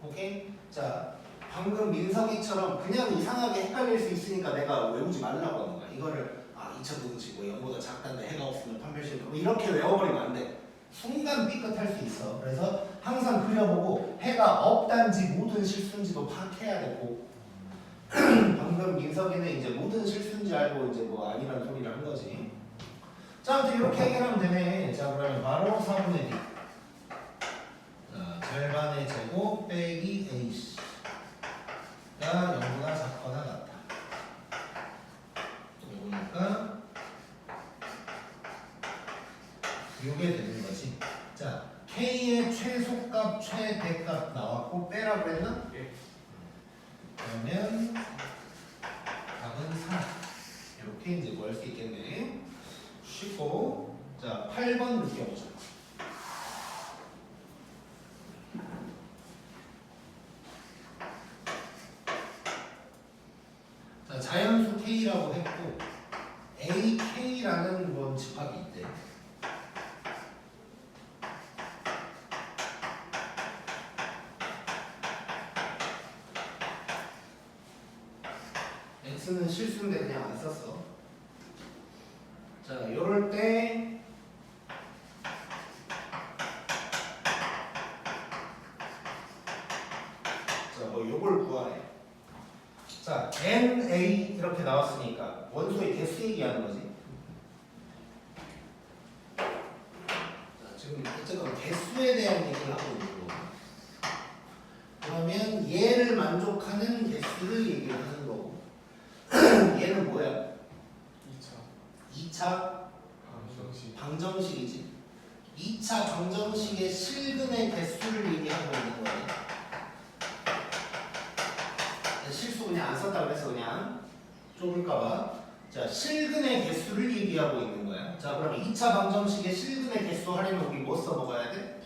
오케이? 자 방금 민석이처럼 그냥 이상하게 헷갈릴 수 있으니까 내가 외우지 말라고 하는 거야. 이거를 2차 부등식 뭐 0보다 작다는데 해가 없으면 판별식 뭐 이렇게 외워버리면 안 돼. 순간 삐끗할 수 있어. 그래서 항상 그려보고 해가 없단지 모든 실수인지도 파악해야 되고 방금 민석이는 이제 모든 실수인지 알고 이제 뭐 아니란 소리를 한 거지. 자 아무튼 이렇게 해결하면 되네. 자 그러면 바로 4분의 D 절반의 제곱 빼기 AC 가 0보다 작거나 같다. 이거니까 이게 되는 거지. 자 K의 최소값, 최대값 나왔고 빼라고 했나? 그러면 답은 4. 이렇게 이제 구할 수 있겠네. 쉽고. 자 8번 느껴보자. 자 자연수 K라고 했고 AK라는 건 집합이 있대. X는 실수인데 그냥 안 썼어. 자, 요럴 때 자, 뭐 요걸 구하래. 자, NA 이렇게 나왔으니까 원소의 개수 얘기하는 거지. 자, 지금 어쨌든 개수에 대한 얘기를 하고 있는 거. 그러면 얘를 만족하는 개수를 얘기를 하는 거고. 얘는 뭐야? 2차 방정식이지. 2차 방정식의 실근의 개수를 얘기하고 있는 거야. 실수 그냥 안 썼다 그래서 그냥 좁을까봐. 자, 실근의 개수를 얘기하고 있는 거야. 자, 그럼 2차 방정식의 실근의 개수 하려면 우리 뭐 써먹어야 돼?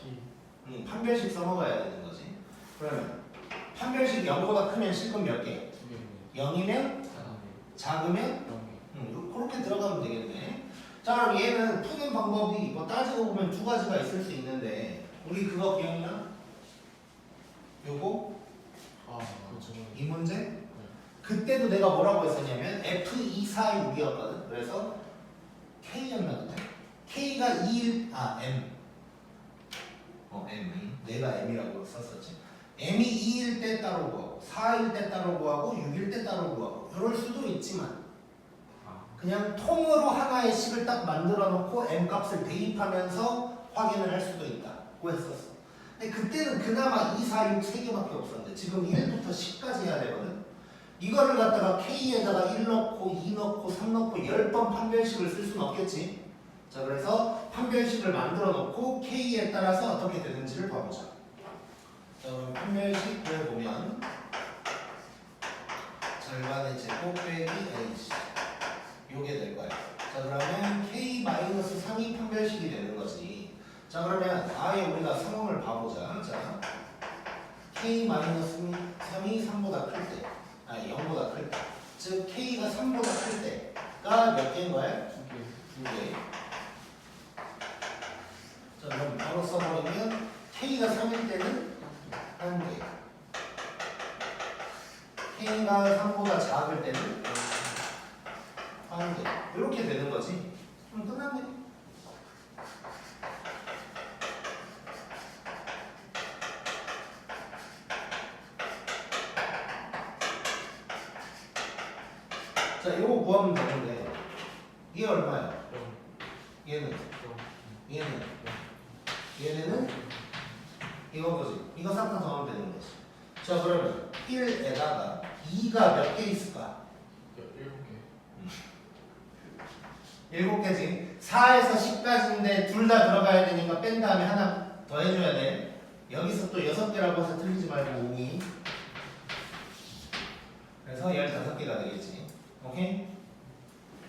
판별식 써먹어야 되는 거지. 그러면 판별식 0보다 크면 실근 몇 개? 0이면? 작으면? 그렇게 들어가면 되겠네. 자 그럼 얘는 푸는 방법이 뭐 따지고 보면 두 가지가 있을 수 있는데 우리 그거 기억나? 요거? 이 문제? 그때도 내가 뭐라고 했었냐면 F246이었거든. 그래서 K였나 그때? K가 2일 M M 내가 M이라고 썼었지. M이 2일 때 따로 구하고 4일 때 따로 구하고 6일 때 따로 구하고 이럴 수도 있지만 그냥 통으로 하나의 식을 딱 만들어 놓고 M 값을 대입하면서 확인을 할 수도 있다고 했었어. 근데 그때는 그나마 2, 4, 6 3개밖에 없었는데 지금 1부터 10까지 해야 되거든. 이거를 갖다가 K에다가 1 넣고 2 넣고 3 넣고 10번 판별식을 쓸 수는 없겠지. 자, 그래서 판별식을 만들어 놓고 K에 따라서 어떻게 되는지를 봐보자. 자, 그럼 판별식 구해보면 절반의 제곱 빼기 H 요게 될 거야. 자, 그러면 K-3이 판별식이 되는 거지. 자, 그러면 아예 우리가 상황을 봐보자. 자, K-3이 3보다 클 때, 아니 0보다 클 때, 즉 K가 3보다 클 때가 몇 개인 거야? 2개. 자, 그럼 바로 써버리면 K가 3일 때는 1개, K가 3보다 작을 때는 1개. 이렇게 되는 거지. 그럼 끝났네. 자, 이거 구하면 되는데 이게 얼마야? 얘는 얘네는 이건 거지. 이거 싹 다 더하면 되는 거지. 자, 그러면 1에다가 2가 몇 개 있을까? 7개지. 4에서 10까지인데 둘 다 들어가야 되니까 뺀 다음에 하나 더 해줘야 돼. 여기서 또 6개라고 해서 틀리지 말고 5이. 그래서 15개가 되겠지. 오케이?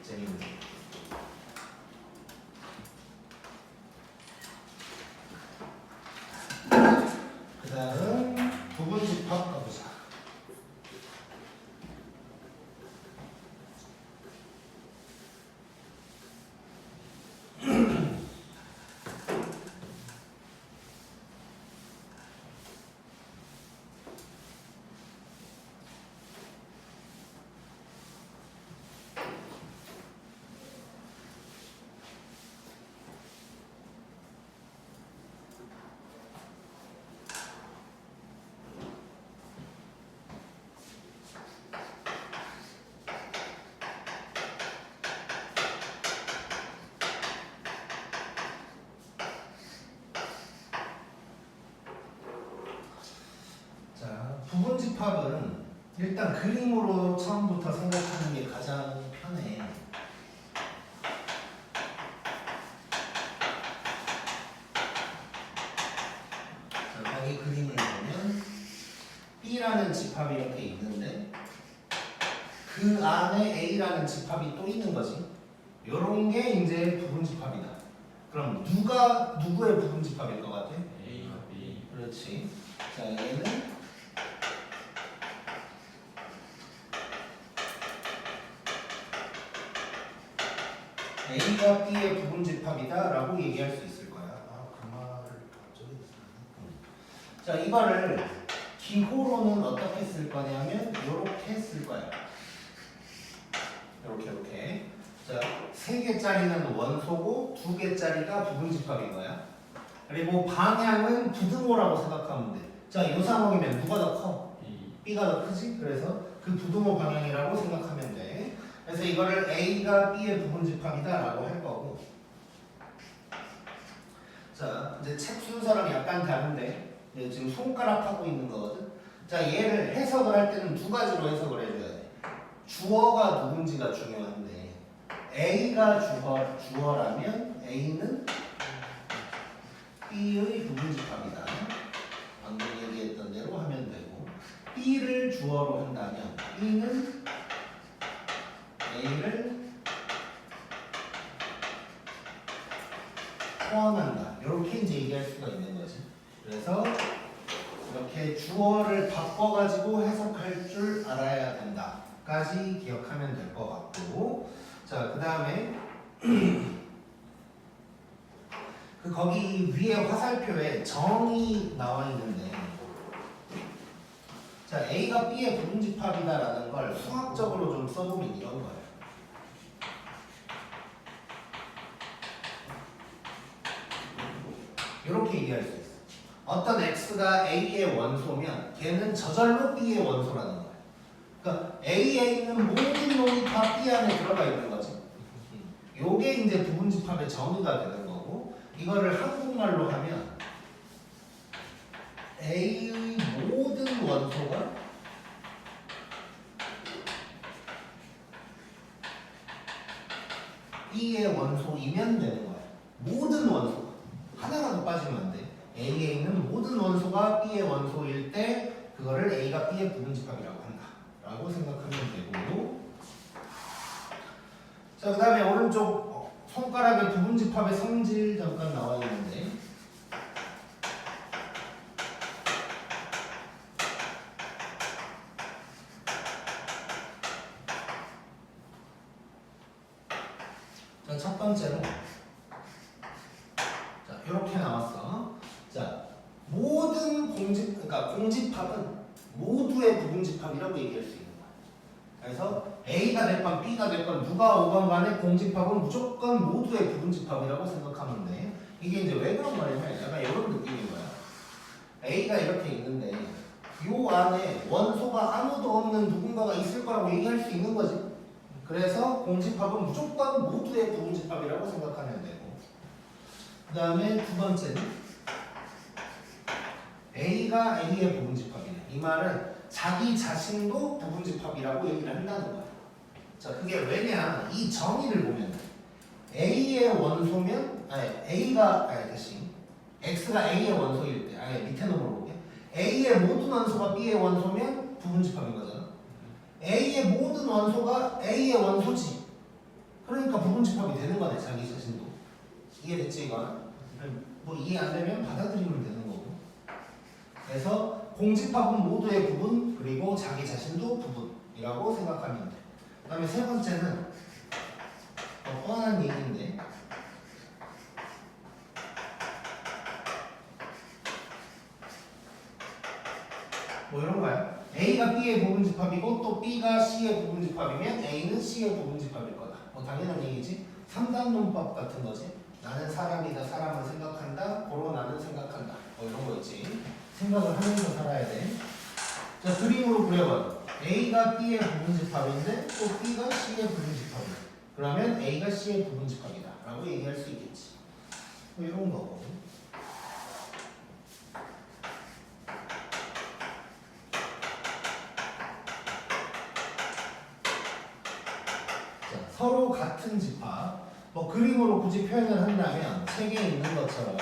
재밌네. 그 다음 부분집합 가보자. 부분집합은 일단 그림으로 처음부터 생각하는 게 가장 편해. 자, 여기 그림을 보면 B라는 집합이 이렇게 있는데 그 안에 A라는 집합이 또 있는 거지. 요런 게 이제 부분집합이다. 그럼 누가 누구의 부분집합일 것 같아?
A, B.
그렇지. 자, 얘는 A가 B의 부분집합이다 라고 얘기할 수 있을 거야. 그 말을 갑자기 자, 이거를 기호로는 어떻게 쓸 거냐면 요렇게 쓸 거야. 요렇게. 자, 3개짜리는 원소고 2개짜리가 부분집합인 거야. 그리고 방향은 부등호라고 생각하면 돼. 자, 이 상황이면 누가 더 커?
B.
B가 더 크지? 그래서 그 부등호 방향이라고 생각하면 돼. 그래서 이거를 A가 B의 부분집합이다 라고 할 거고. 자, 이제 책 순서랑 약간 다른데 지금 손가락 하고 있는 거거든. 자, 얘를 해석을 할 때는 두 가지로 해석을 해줘야 돼. 주어가 누군지가 중요한데 A가 주어라면 A는 B의 부분집합이다. 방금 얘기했던 대로 하면 되고, B를 주어로 한다면 B는 A를 포함한다. 이렇게 이제 얘기할 수가 있는 거지. 그래서 이렇게 주어를 바꿔가지고 해석할 줄 알아야 된다까지 기억하면 될 것 같고, 자, 그 다음에 그 거기 위에 화살표에 정이 나와 있는데, 자, A가 B의 부분집합이다라는 걸 수학적으로 좀 써보면 이런 거예요. 이렇게 얘기할 수 있어. 어떤 X가 A의 원소면 걔는 저절로 B의 원소라는 거야. 그러니까 A에 있는 모든 놈이 다 B 안에 들어가 있는 거지. 요게 이제 부분집합의 정의가 되는 거고, 이거를 한국말로 하면 A의 모든 원소가 B의 원소이면 되는 거야. 모든 원소가 하나라도 빠지면 안 돼. A에 있는 모든 원소가 B의 원소일 때 그거를 A가 B의 부분집합이라고 한다 라고 생각하면 되고, 자, 그 다음에 오른쪽 손가락에 부분집합의 성질 잠깐 나와 있는데, 자, 첫 번째로 자, 이렇게 나왔어. 자, 모든 그러니까 공집합은 모두의 부분집합이라고 얘기할 수 있는 거야. 그래서 A가 됐건 B가 됐건 누가 오건 간에 공집합은 무조건 모두의 부분집합이라고 생각하면 돼. 이게 이제 왜 그런 거냐면 약간 이런 느낌인 거야. A가 이렇게 있는데 요 안에 원소가 아무도 없는 누군가가 있을 거라고 얘기할 수 있는 거지. 그래서 공집합은 무조건 모두의 부분집합이라고 생각하면 되고, 그 다음에 두 번째는 A가 A의 부분집합이네. 이 말은 자기 자신도 부분집합이라고 얘기를 한다는 거야. 자, 그게 왜냐? 이 정의를 보면 A의 원소면 X가 A의 원소일 때, 밑에 놈으로 볼게. A의 모든 원소가 B의 원소면 부분집합인 거잖아. A의 모든 원소가 A의 원소지. 그러니까 부분집합이 되는 거네, 자기 자신도. 이해됐지, 이거? 뭐 이해 안 되면 받아들이면 되는 거고. 그래서 공집합은 모두의 부분, 그리고 자기 자신도 부분이라고 생각하면 돼. 그 다음에 세 번째는 더 뻔한 얘기인데, 뭐 이런 거야. A가 B의 부분집합이고 또 B가 C의 부분집합이면 A는 C의 부분집합일 거다. 뭐 당연한 얘기지. 3단 논법 같은 거지. 나는 사람이다, 사람을 생각한다, 고로 나는 생각한다. 뭐 이런 거 있지. 생각을 하면서 살아야 돼. 자, 그림으로 그려봐. A가 B의 부분집합인데 또 B가 C의 부분집합이다. 그러면 A가 C의 부분집합이다 라고 얘기할 수 있겠지. 뭐 이런 거고. 서로 같은 집합, 뭐 그림으로 굳이 표현을 한다면 책에 있는 것처럼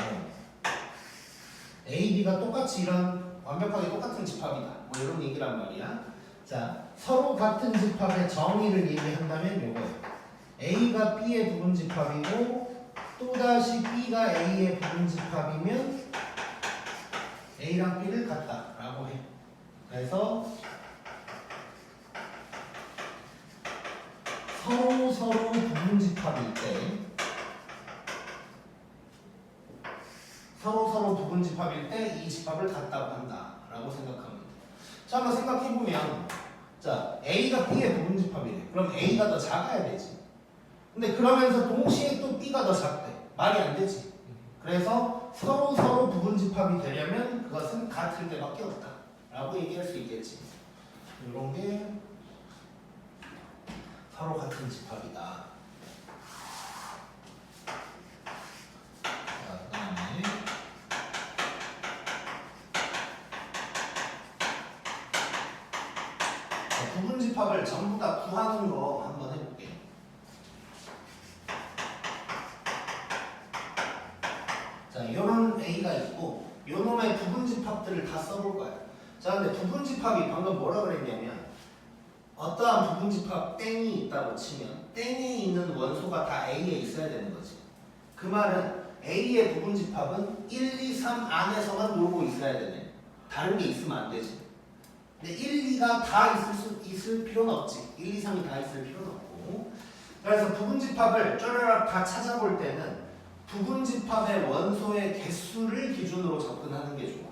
A, B가 똑같이 이런 완벽하게 똑같은 집합이다, 뭐 이런 얘기란 말이야. 자, 서로 같은 집합의 정의를 얘기한다면 요거예요. A가 B의 부분집합이고 또다시 B가 A의 부분집합이면 A랑 B를 같다라고 해. 그래서 서로 부분집합일 때, 서로 부분집합일 때 이 집합을 같다고 한다라고 생각하면 돼. 자, 한번 생각해보면, 자, A가 B의 부분집합이래. 그럼 A가 더 작아야 되지. 근데 그러면서 동시에 또 B가 더 작대. 말이 안 되지. 그래서 서로 부분집합이 되려면 그것은 같을 때밖에 없다라고 얘기할 수 있겠지. 이런 게 서로 같은 집합이다. 자, 그다음에 부분집합을 전부 다 구하는 거 한번 해볼게. 자, 요런 A가 있고 요놈의 부분집합들을 다 써볼 거야. 자, 근데 부분집합이 방금 뭐라 그랬냐면 어떠한 부분집합 땡이 있다고 치면 땡에 있는 원소가 다 A에 있어야 되는 거지. 그 말은 A의 부분집합은 1, 2, 3 안에서만 놀고 있어야 되네. 다른 게 있으면 안 되지. 근데 1, 2가 다 있을 필요는 없지. 1, 2, 3이 다 있을 필요는 없고. 그래서 부분집합을 쪼르륵 다 찾아볼 때는 부분집합의 원소의 개수를 기준으로 접근하는 게 좋아.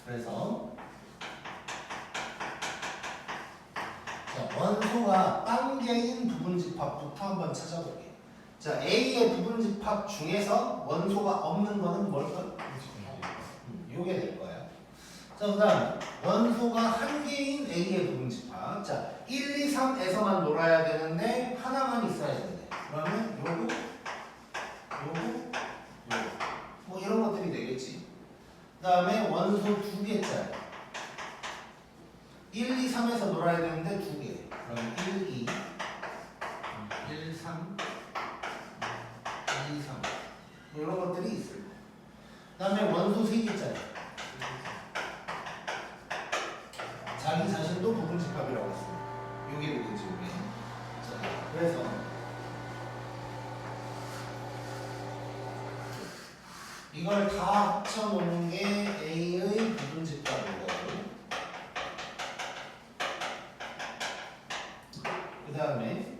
그래서 원소가 딴 개인 부분집합부터 한번 찾아볼게. 자, A의 부분집합 중에서 원소가 없는 거는 뭘까? 요게 될 거야. 자, 그 다음 원소가 한 개인 A의 부분집합. 자, 1, 2, 3에서만 놀아야 되는데 하나만 있어야 되는데 그러면 요거 뭐 이런 것들이 되겠지. 그 다음에 원소 두 개짜리 1, 2, 3에서 놀아야 되는데 두 개. 그럼 1, 2, 1, 3, 2, 3. 이런 다음에 원소 3개짜리. 자기 자신도 부분집합이라고 했습니다. 요게 누구지, 요게. 자, 그래서 이걸 다 합쳐놓은 게 A의 부분집합인 거고, 그 다음에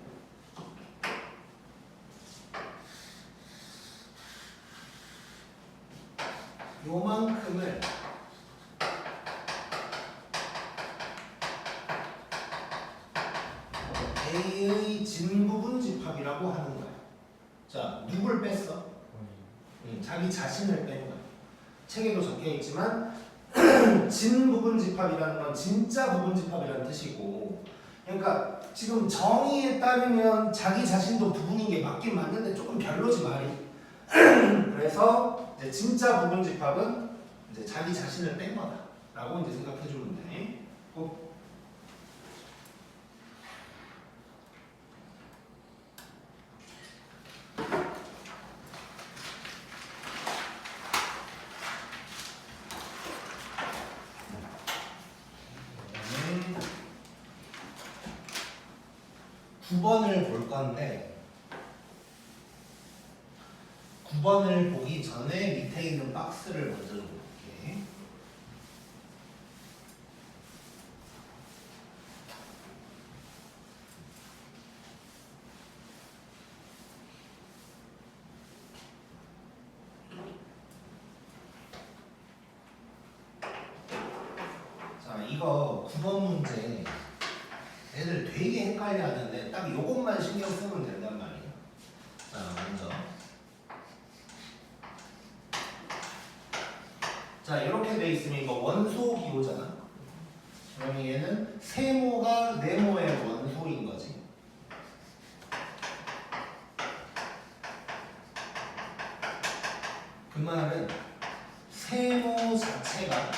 요만큼을 A의 진부분집합이라고 하는 거야. 자, 누굴 뺐어? 자기 자신을 뺀 거야. 책에도 적혀 있지만 진부분집합이라는 건 진짜 부분집합이라는 뜻이고, 그러니까 지금 정의에 따르면 자기 자신도 부분인 게 맞긴 맞는데 조금 별로지 말이. 그래서 이제 진짜 부분집합은 이제 자기 자신을 뺀 거다라고 이제 생각해 주면 돼. 그다음에 9번을 볼 건데 9번을 보기 전에 밑에 있는 박스를 먼저 볼게. 자, 이거 9번 문제 애들 되게 헷갈려 하는데 딱 요것만 신경 쓰면 된단 말이에요. 자, 먼저 자, 이렇게 돼 있으면 이거 원소 기호잖아. 그러면 얘는 세모가 네모의 원소인 거지. 그 말은 세모 자체가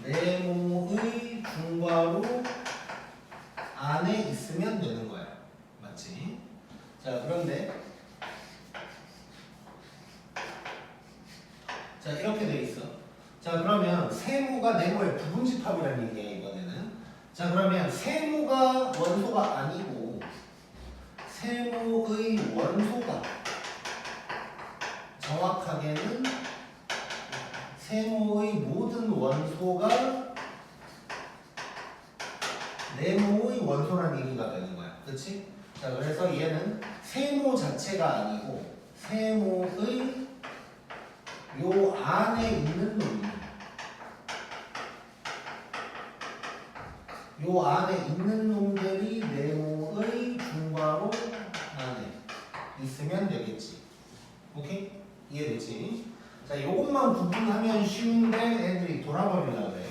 네모의 중괄호 안에 있으면 되는 거야. 맞지? 자, 그런데 자, 이렇게 돼 있어. 자, 그러면 세모가 네모의 부분집합이라는 얘기야, 이번에는. 자, 그러면 세모가 원소가 아니고 세모의 원소가 정확하게는 세모의 모든 원소가 네모의 원소라는 얘기가 되는 거야. 그치? 자, 그래서 얘는 세모 자체가 아니고 세모의 요 안에 있는 놈이 요 안에 있는 놈들이 네모의 중괄호 안에 있으면 되겠지. 오케이? 이해되지? 자, 요것만 구분하면 쉬운데 애들이 돌아버리려고 그래.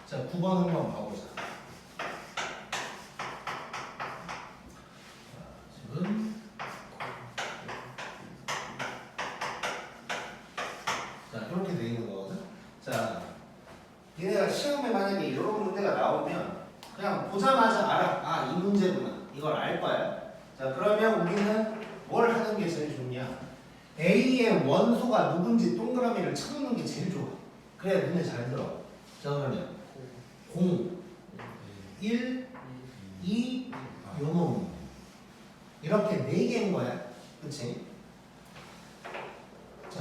자, 9번 한번 봐보자. 지금 자, 이렇게 돼 있는 거거든. 자, 얘네가 시험에 만약에 이런 문제가 나오면 그냥 보자마자 알아. 아, 이 문제구나. 이걸 알 거야. 자, 그러면 우리는 뭘 하는 게 제일 좋냐? A의 원소가 누군지 동그라미를 쳐놓는 게 제일 좋아. 그래야 눈에 잘 들어. 자, 그러면 0, 1, 2, 요놈 이렇게 4개인 거야. 그치? 자,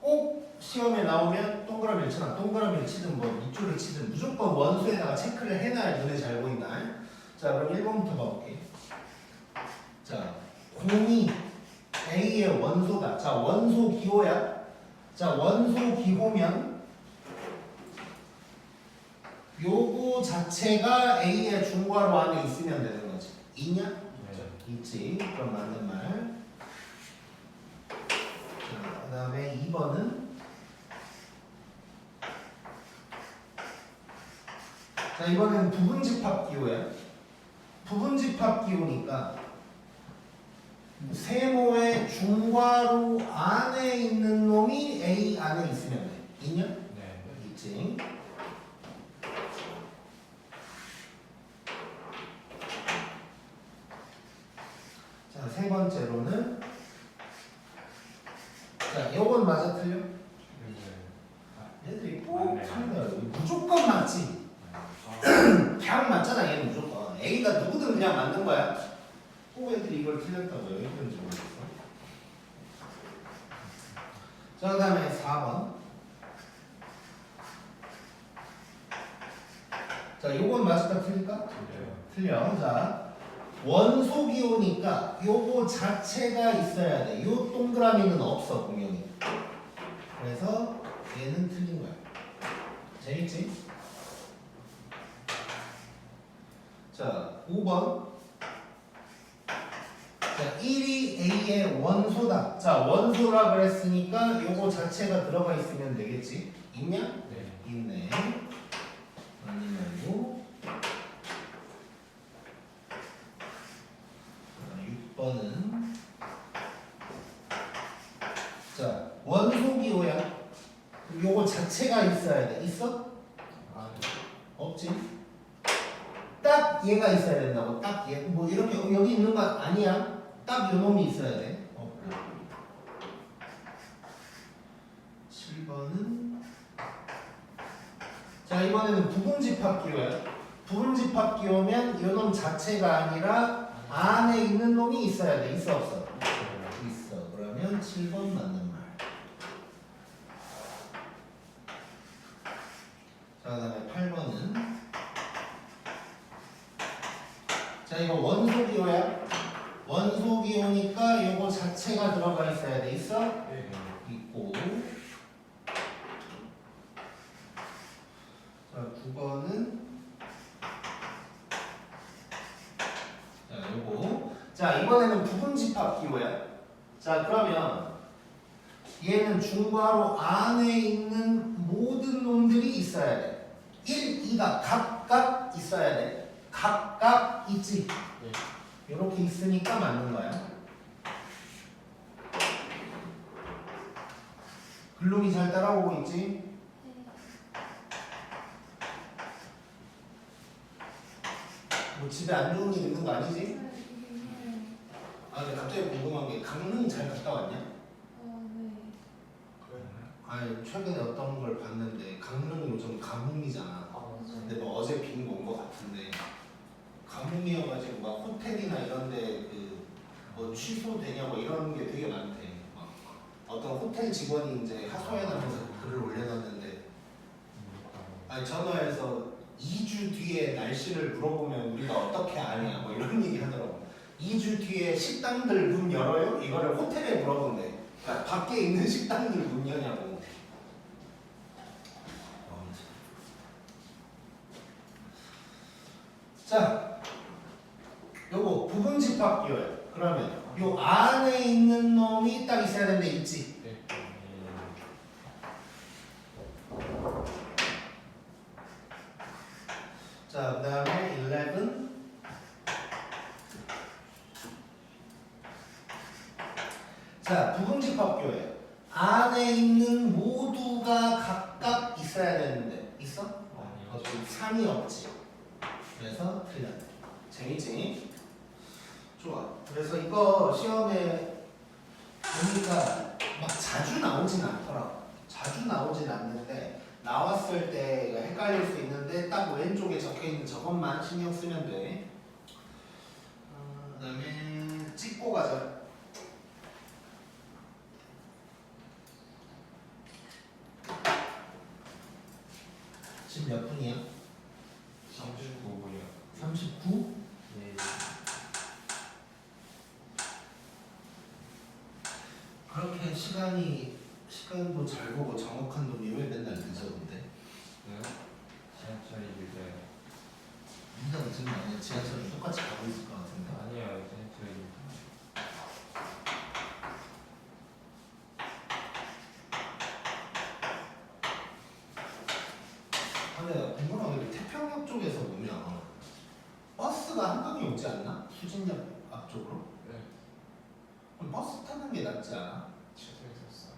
꼭 시험에 나오면 동그라미를 쳐놔. 동그라미를 치든 뭐 밑줄을 치든 무조건 원소에다가 체크를 해놔야 눈에 잘 보인다. 자, 그럼 1번부터 봐볼게. 자, 0이 A의 원소다. 자, 원소 기호야. 자, 원소 기호면 요거 자체가 A의 중괄호 안에 있으면 되는 거지. 있냐?
네.
있지. 그럼 맞는 말. 자, 그 다음에 2번은 자, 이번엔 부분집합 기호야. 부분집합 기호니까 세모의 중괄호 안에 있는 놈이 A 안에 있으면 돼. 있냐?
네.
있지. 자, 세 번째로는 맞아 틀려? 얘들이 꼭 틀려요. 무조건 맞지. 그냥 맞잖아. 얘는 무조건. A가 누구든 그냥 맞는 거야. 꼭 애들이 이걸 틀렸다고요. 왜 그런지 모르겠어. 자, 그 다음에 4번. 자, 요건 맞을까 틀릴까? 틀려. 자, 원소 기호니까 요거 자체가 있어야 돼. 요 동그라미는 없어, 공룡이. 그래서 얘는 틀린 거야. 재밌지? 자, 5번. 자, 1이 A의 원소다. 자, 원소라 그랬으니까 요거 자체가 들어가 있으면 되겠지? 있냐?
네.
있네. 아니고 6번은 자, 원소 기호야. 요거 자체가 있어야 돼. 있어? 없지? 딱 얘가 있어야 된다고. 딱 얘. 뭐 이렇게 여기 있는 거 아니야. 딱 요 놈이 있어야 돼. 없고. 7번은 자, 이번에는 부분집합 기호야. 부분집합 기호면 요 놈 자체가 아니라 안에 있는 놈이 있어야 돼. 있어 없어? 있어. 그러면 7번 맞는 말. 자, 그 다음에 8번은 자, 이거 원소 기호야. 원소 기호니까 요거 자체가 들어가 있어야 돼. 있어?
네.
있고. 자, 9번은 자, 요거. 자, 이번에는 부분집합 기호야. 자, 그러면 얘는 중괄호 안에 있는 모든 놈들이 있어야 돼. 1, 2가 각각 있어야 돼. 각각 있지.
네.
이렇게 있으니까 맞는 거야. 글룸이 잘 따라오고 있지? 뭐 집에 안 좋은 일 있는 거 아니지? 아, 근데 갑자기 궁금한 게 강릉 잘 갔다 왔냐? 아니, 최근에 어떤 걸 봤는데 강릉 요즘 가뭄이잖아. 근데 뭐 어제 비는 온거 같은데 가뭄이어가지고 막 호텔이나 이런데 그 뭐 취소되냐 뭐 이런 게 되게 많대. 막 어떤 호텔 직원이 이제 하소연하면서 글을 올려놨는데 아니 전화해서 2주 뒤에 날씨를 물어보면 우리가 어떻게 아냐 뭐 이런 얘기 하더라고. 2주 뒤에 식당들 문 열어요? 이거를 호텔에 물어본대. 그러니까 밖에 있는 식당들 문 여냐고. 자, 요거 부분집합 기호야. 그러면 요 안에 있는 놈이 딱 있어야 되는데 있지?
네.
자, 그 다음에 11. 자, 부분집합 기호야. 안에 있는 모두가 각각 있어야 되는데 있어?
아니요.
3이 없지. 그래서 틀렸네. 재밌지? 좋아. 그래서 이거 시험에 보니까 막 자주 나오진 않더라고. 자주 나오진 않는데 나왔을 때 헷갈릴 수 있는데 딱 왼쪽에 적혀있는 저것만 신경 쓰면 돼. 그 다음에 찍고 가자. 지금 몇 분이야?
39분이요.
39?
네.
그렇게 시간도 잘 보고 정확한 놈이 왜 맨날 늦어 근데?
왜요? 지하철이 늦어요.
네가 늦은 거 아니야? 지하철은 똑같이 가고 있을 것 같은데.
아니요. 지하철이
근데 나 궁금한 게 태평역 쪽에서 보면 버스가 한강에 오지 않나? 수진역 앞쪽으로?
네.
그럼 버스 타는 게 낫지 않아?
지하철에서 싸요.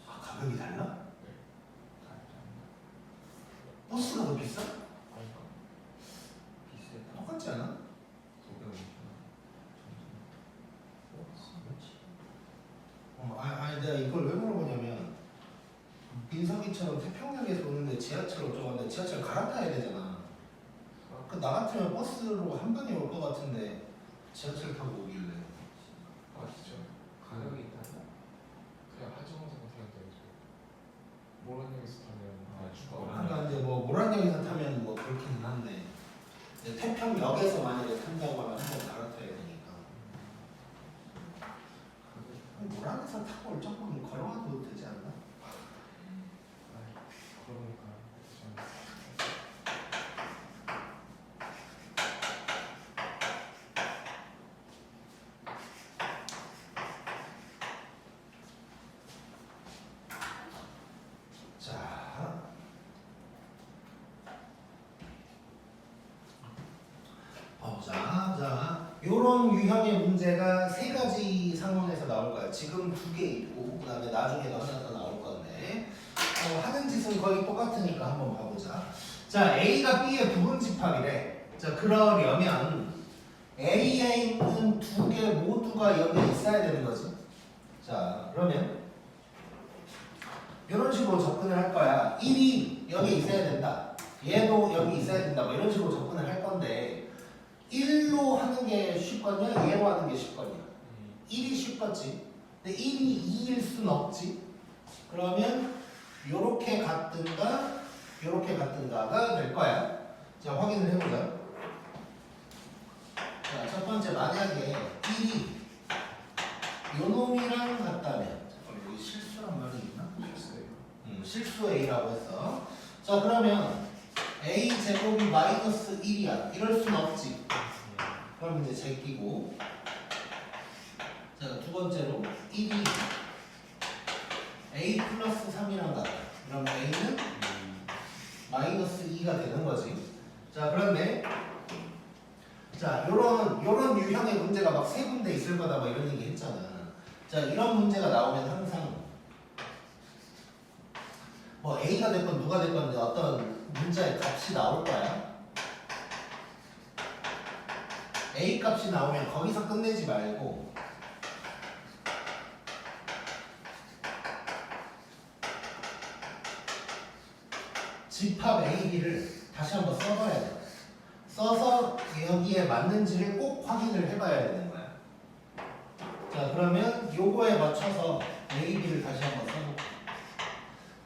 아, 가격이 달라?
네.
버스가 더 비싸?
아니요. 비싸다.
똑같지 않아?
도쿄
아니 내가 이걸 우리처럼 태평양에서 오는데 지하철 어쩌고 하는데 지하철 갈아타야 되잖아. 나 같으면 버스로 한 방에 올 것 같은데 지하철 타고 오길래.
아 진짜 가격이 있다고? 그냥 하지원에서 타면 되죠. 모란역에서 타면 추가.
그러니까 이제 뭐 모란역에서 타면 뭐 그렇기는 한데 이제 태평역에서 만약에 탄다고 하면 한 번 갈아타야 되니까. 모란에서 타고 올 정도면 걸어가도 되지 않나?
그러니까
자, 보자. 자, 요런 유형의 문제가 세 가지 상황에서 나올 거야. 지금 두 개 있고, 그 다음에 나중에도 하나 더 나올 건데, 하는 짓은 거의 똑같으니까 한번 봐보자. 자, A가 B의 부분 집합이래. 자, 그러려면 A에 있는 두 개 모두가 여기 있어야 되는 거지. 자, 그러면 이런 식으로 접근을 할 거야. 1이 여기 있어야 된다. 얘도 여기 있어야 된다. 뭐 이런 식으로 접근을 할 건데 1로 하는 게 쉽거냐? 얘로 하는 게 쉽거냐? 1이 쉽겠지. 근데 1이 2일 순 없지. 그러면 요렇게 같든가 요렇게 같든가가 될 거야. 자, 확인을 해보자. 자, 첫 번째 만약에 1이 요 놈이랑 같다면 잠깐만 여기 실수란 말이 있나? 실수 A라고 했어. 자, 그러면 A 제곱이 마이너스 1이야. 이럴 순 없지. 그럼 이제 제끼고. 자, 두 번째로 1이 A 플러스 3이랑 같다. 그럼 A는 마이너스 2가 되는 거지. 자, 그런데 자, 요런 유형의 문제가 막 세 군데 있을 거다 뭐 이런 얘기 했잖아. 자, 이런 문제가 나오면 항상 뭐 A가 됐건 누가 됐건 어떤 문자의 값이 나올 거야. A 값이 나오면 거기서 끝내지 말고 집합 A, B를 다시 한번 써봐야 돼. 써서 여기에 맞는지를 꼭 확인을 해봐야 되는 거야. 자, 그러면 요거에 맞춰서 A, B를 다시 한번 써볼게.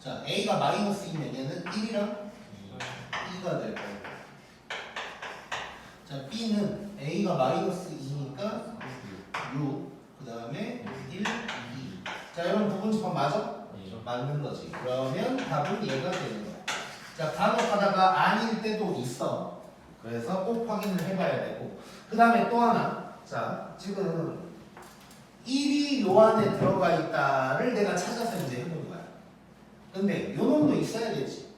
자, A가 마이너스 2면 얘는 1이랑 2가 될 거예요. 자, B는 A가 마이너스 2니까 6, 그 다음에 1, 2. 자, 이런 부분 집합 맞아? 맞는 거지. 그러면 답은 얘가 되는 거야. 자, 간혹 하다가 아닐 때도 있어. 그래서 꼭 확인을 해봐야 되고. 그 다음에 또 하나. 자, 지금 1이 요 안에 들어가 있다를 내가 찾아서 이제 해본 거야. 근데 요 놈도 있어야 되지.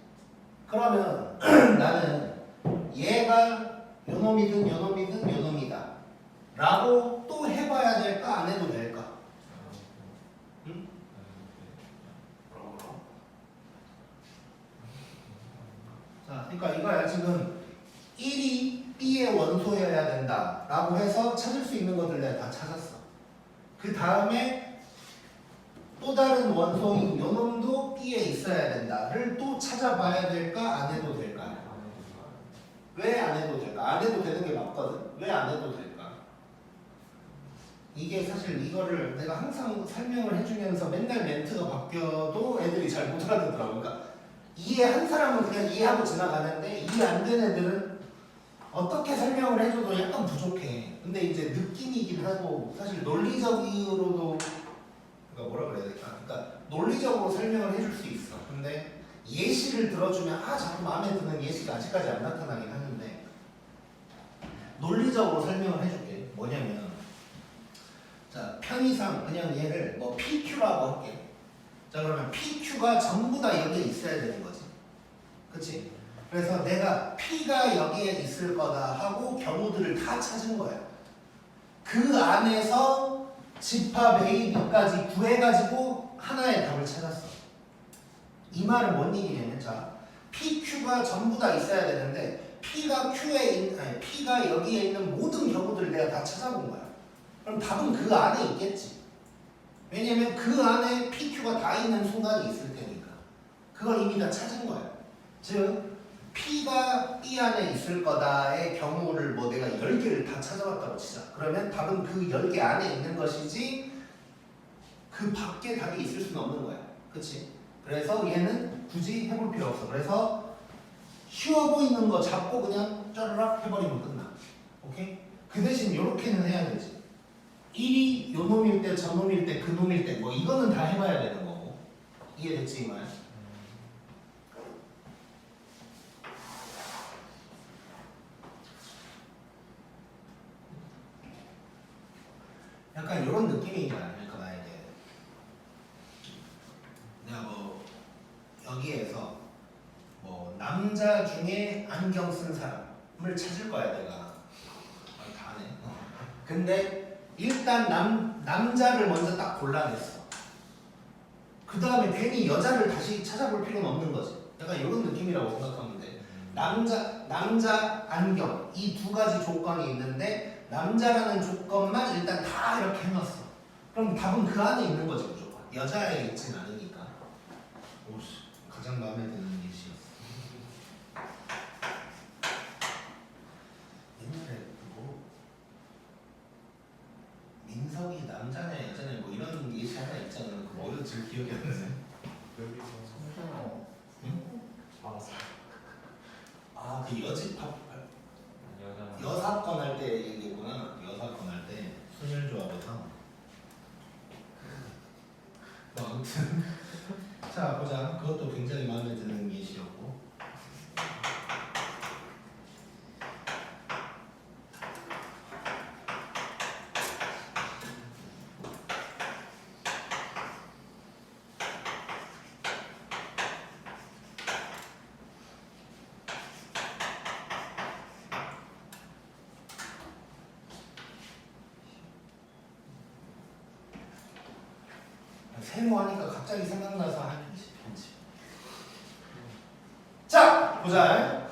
그러면 나는 얘가 요 놈이든 요 놈이든 요 놈이다 라고 또 해봐야 될까? 안 해도 될까? 응? 자, 그러니까 이거야. 지금 1이 B의 원소여야 된다 라고 해서 찾을 수 있는 것들 내가 다 찾았어. 그 다음에 또 다른 원소인 요 놈도 B에 있어야 된다를 또 찾아봐야 될까? 안 해도 될까? 왜 안 해도 될까? 안 해도 되는 게 맞거든. 왜 안 해도 될까? 이게 사실 이거를 내가 항상 설명을 해주면서 맨날 멘트가 바뀌어도 애들이 잘 못 알아듣더라고. 그러니까 이해한 사람은 그냥 이해하고 지나가는데 이해 안 되는 애들은 어떻게 설명을 해줘도 약간 부족해. 근데 이제 느낌이긴 하고 사실 논리적으로도 그러니까 뭐라 그래야 될까? 그러니까 논리적으로 설명을 해줄 수 있어. 근데 예시를 들어주면 자꾸 마음에 드는 예시가 아직까지 안 나타나긴 하는데 논리적으로 설명을 해줄게. 뭐냐면 자, 편의상 그냥 얘를 뭐 PQ라고 할게. 자, 그러면 PQ가 전부 다 여기에 있어야 되는 거지. 그치? 그래서 내가 P가 여기에 있을 거다 하고 경우들을 다 찾은 거야. 그 안에서 집합 A, B까지 구해가지고 하나의 답을 찾았어. 이 말은 뭔 얘기냐면 자, PQ가 전부 다 있어야 되는데 P가 P가 여기에 있는 모든 경우들을 내가 다 찾아본 거야. 그럼 답은 그 안에 있겠지. 왜냐면 그 안에 PQ가 다 있는 순간이 있을 테니까. 그걸 이미 다 찾은 거야. 즉 P가 B 안에 있을 거다의 경우를 뭐 내가 10개를 다 찾아봤다고 치자. 그러면 답은 그 10개 안에 있는 것이지 그 밖에 답이 있을 수는 없는 거야. 그치? 그래서 얘는 굳이 해볼 필요 없어. 그래서 쉬워 보이는 거 잡고 그냥 짜르락 해버리면 끝나. 오케이? 그 대신 요렇게는 해야 되지. 1이 요 놈일 때, 저 놈일 때, 그 놈일 때 뭐 이거는 다 해봐야 되는 거고. 이해됐지 이 말? 약간 이런 느낌인 거야. 그러니까 만약에 내가 뭐 여기에서 뭐 남자 중에 안경 쓴 사람을 찾을 거야 내가. 다 하네. 근데 일단 남자를 먼저 딱 골라냈어. 그 다음에 괜히 여자를 다시 찾아볼 필요는 없는 거지. 약간 이런 느낌이라고 생각하면 돼. 남자 안경 이 두 가지 조건이 있는데 남자라는 조건만 일단 다 이렇게 해놨어. 그럼 답은 그 안에 있는 거지 무조건. 여자에 있진 않으니까. 오씨 가장 마음에 드는 예시였어. 옛날에 그거 민석이 남자네 여자네 뭐 이런 예시 하나 있잖아. 그 뭐였지 기억이 안 나네.
여기서
응?
알았어요.
아그 여집합
여자
여사건 할 때 얘기구나. 여사건 할 때 순혈조합에서 뭐 아무튼 자 보자. 그것도 굉장히 마음에 드는 예시였고 세모하니까 갑자기 생각나서 하는지 편집. 자 보자.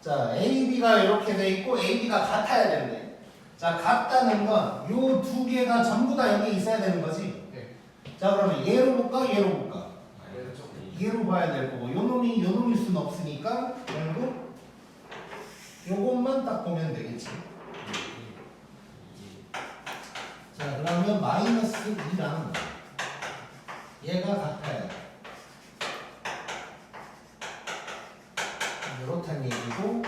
자 AB가 이렇게 돼 있고 AB가 같아야 되는데 자 같다는 건 요 두 개가 전부 다 여기 있어야 되는 거지.
네.
자 그러면 얘로 볼까 얘로 볼까?
얘로
얘로 봐야 될 거고 요 놈일 수는 없으니까 결국 요것만 딱 보면 되겠지. 자 그러면 마이너스 2랑 얘가 같아요. 이렇단 얘기고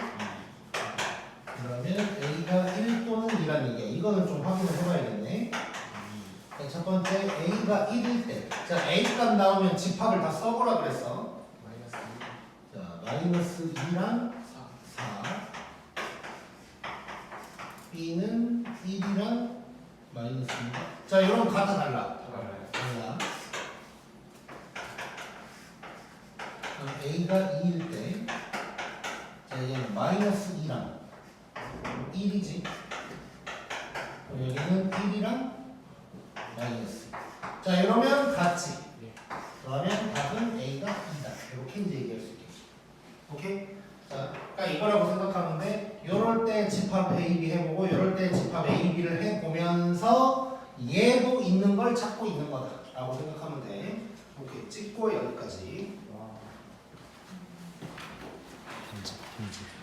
그러면 A가 1 또는 2란 얘기야. 이거는 좀 확인을 해봐야겠네. 자, 첫 번째 A가 1일 때 자 A 값 나오면 집합을 다 써보라 그랬어.
마이너스
자 마이너스 2랑
4.
4 B는 1이랑 마이너스 2. 자 이런 같아 달라. 달라. 그럼 A가 2일 때 자 얘는 마이너스 2랑 1이지. 그럼 여기는 1이랑 마이너스. 자 이러면 같지. 그러면 답은 A가 2다. 이렇게 이제 얘기할 수 있겠지. 오케이? 자, 그러니까 이거라고 생각하면 돼. 요럴 때 집합 AB 해보고 요럴 때 집합 AB를 해보면서 얘도 있는 걸 찾고 있는 거다 라고 생각하면 돼. 오케이 찍고 여기까지.
와.
편집.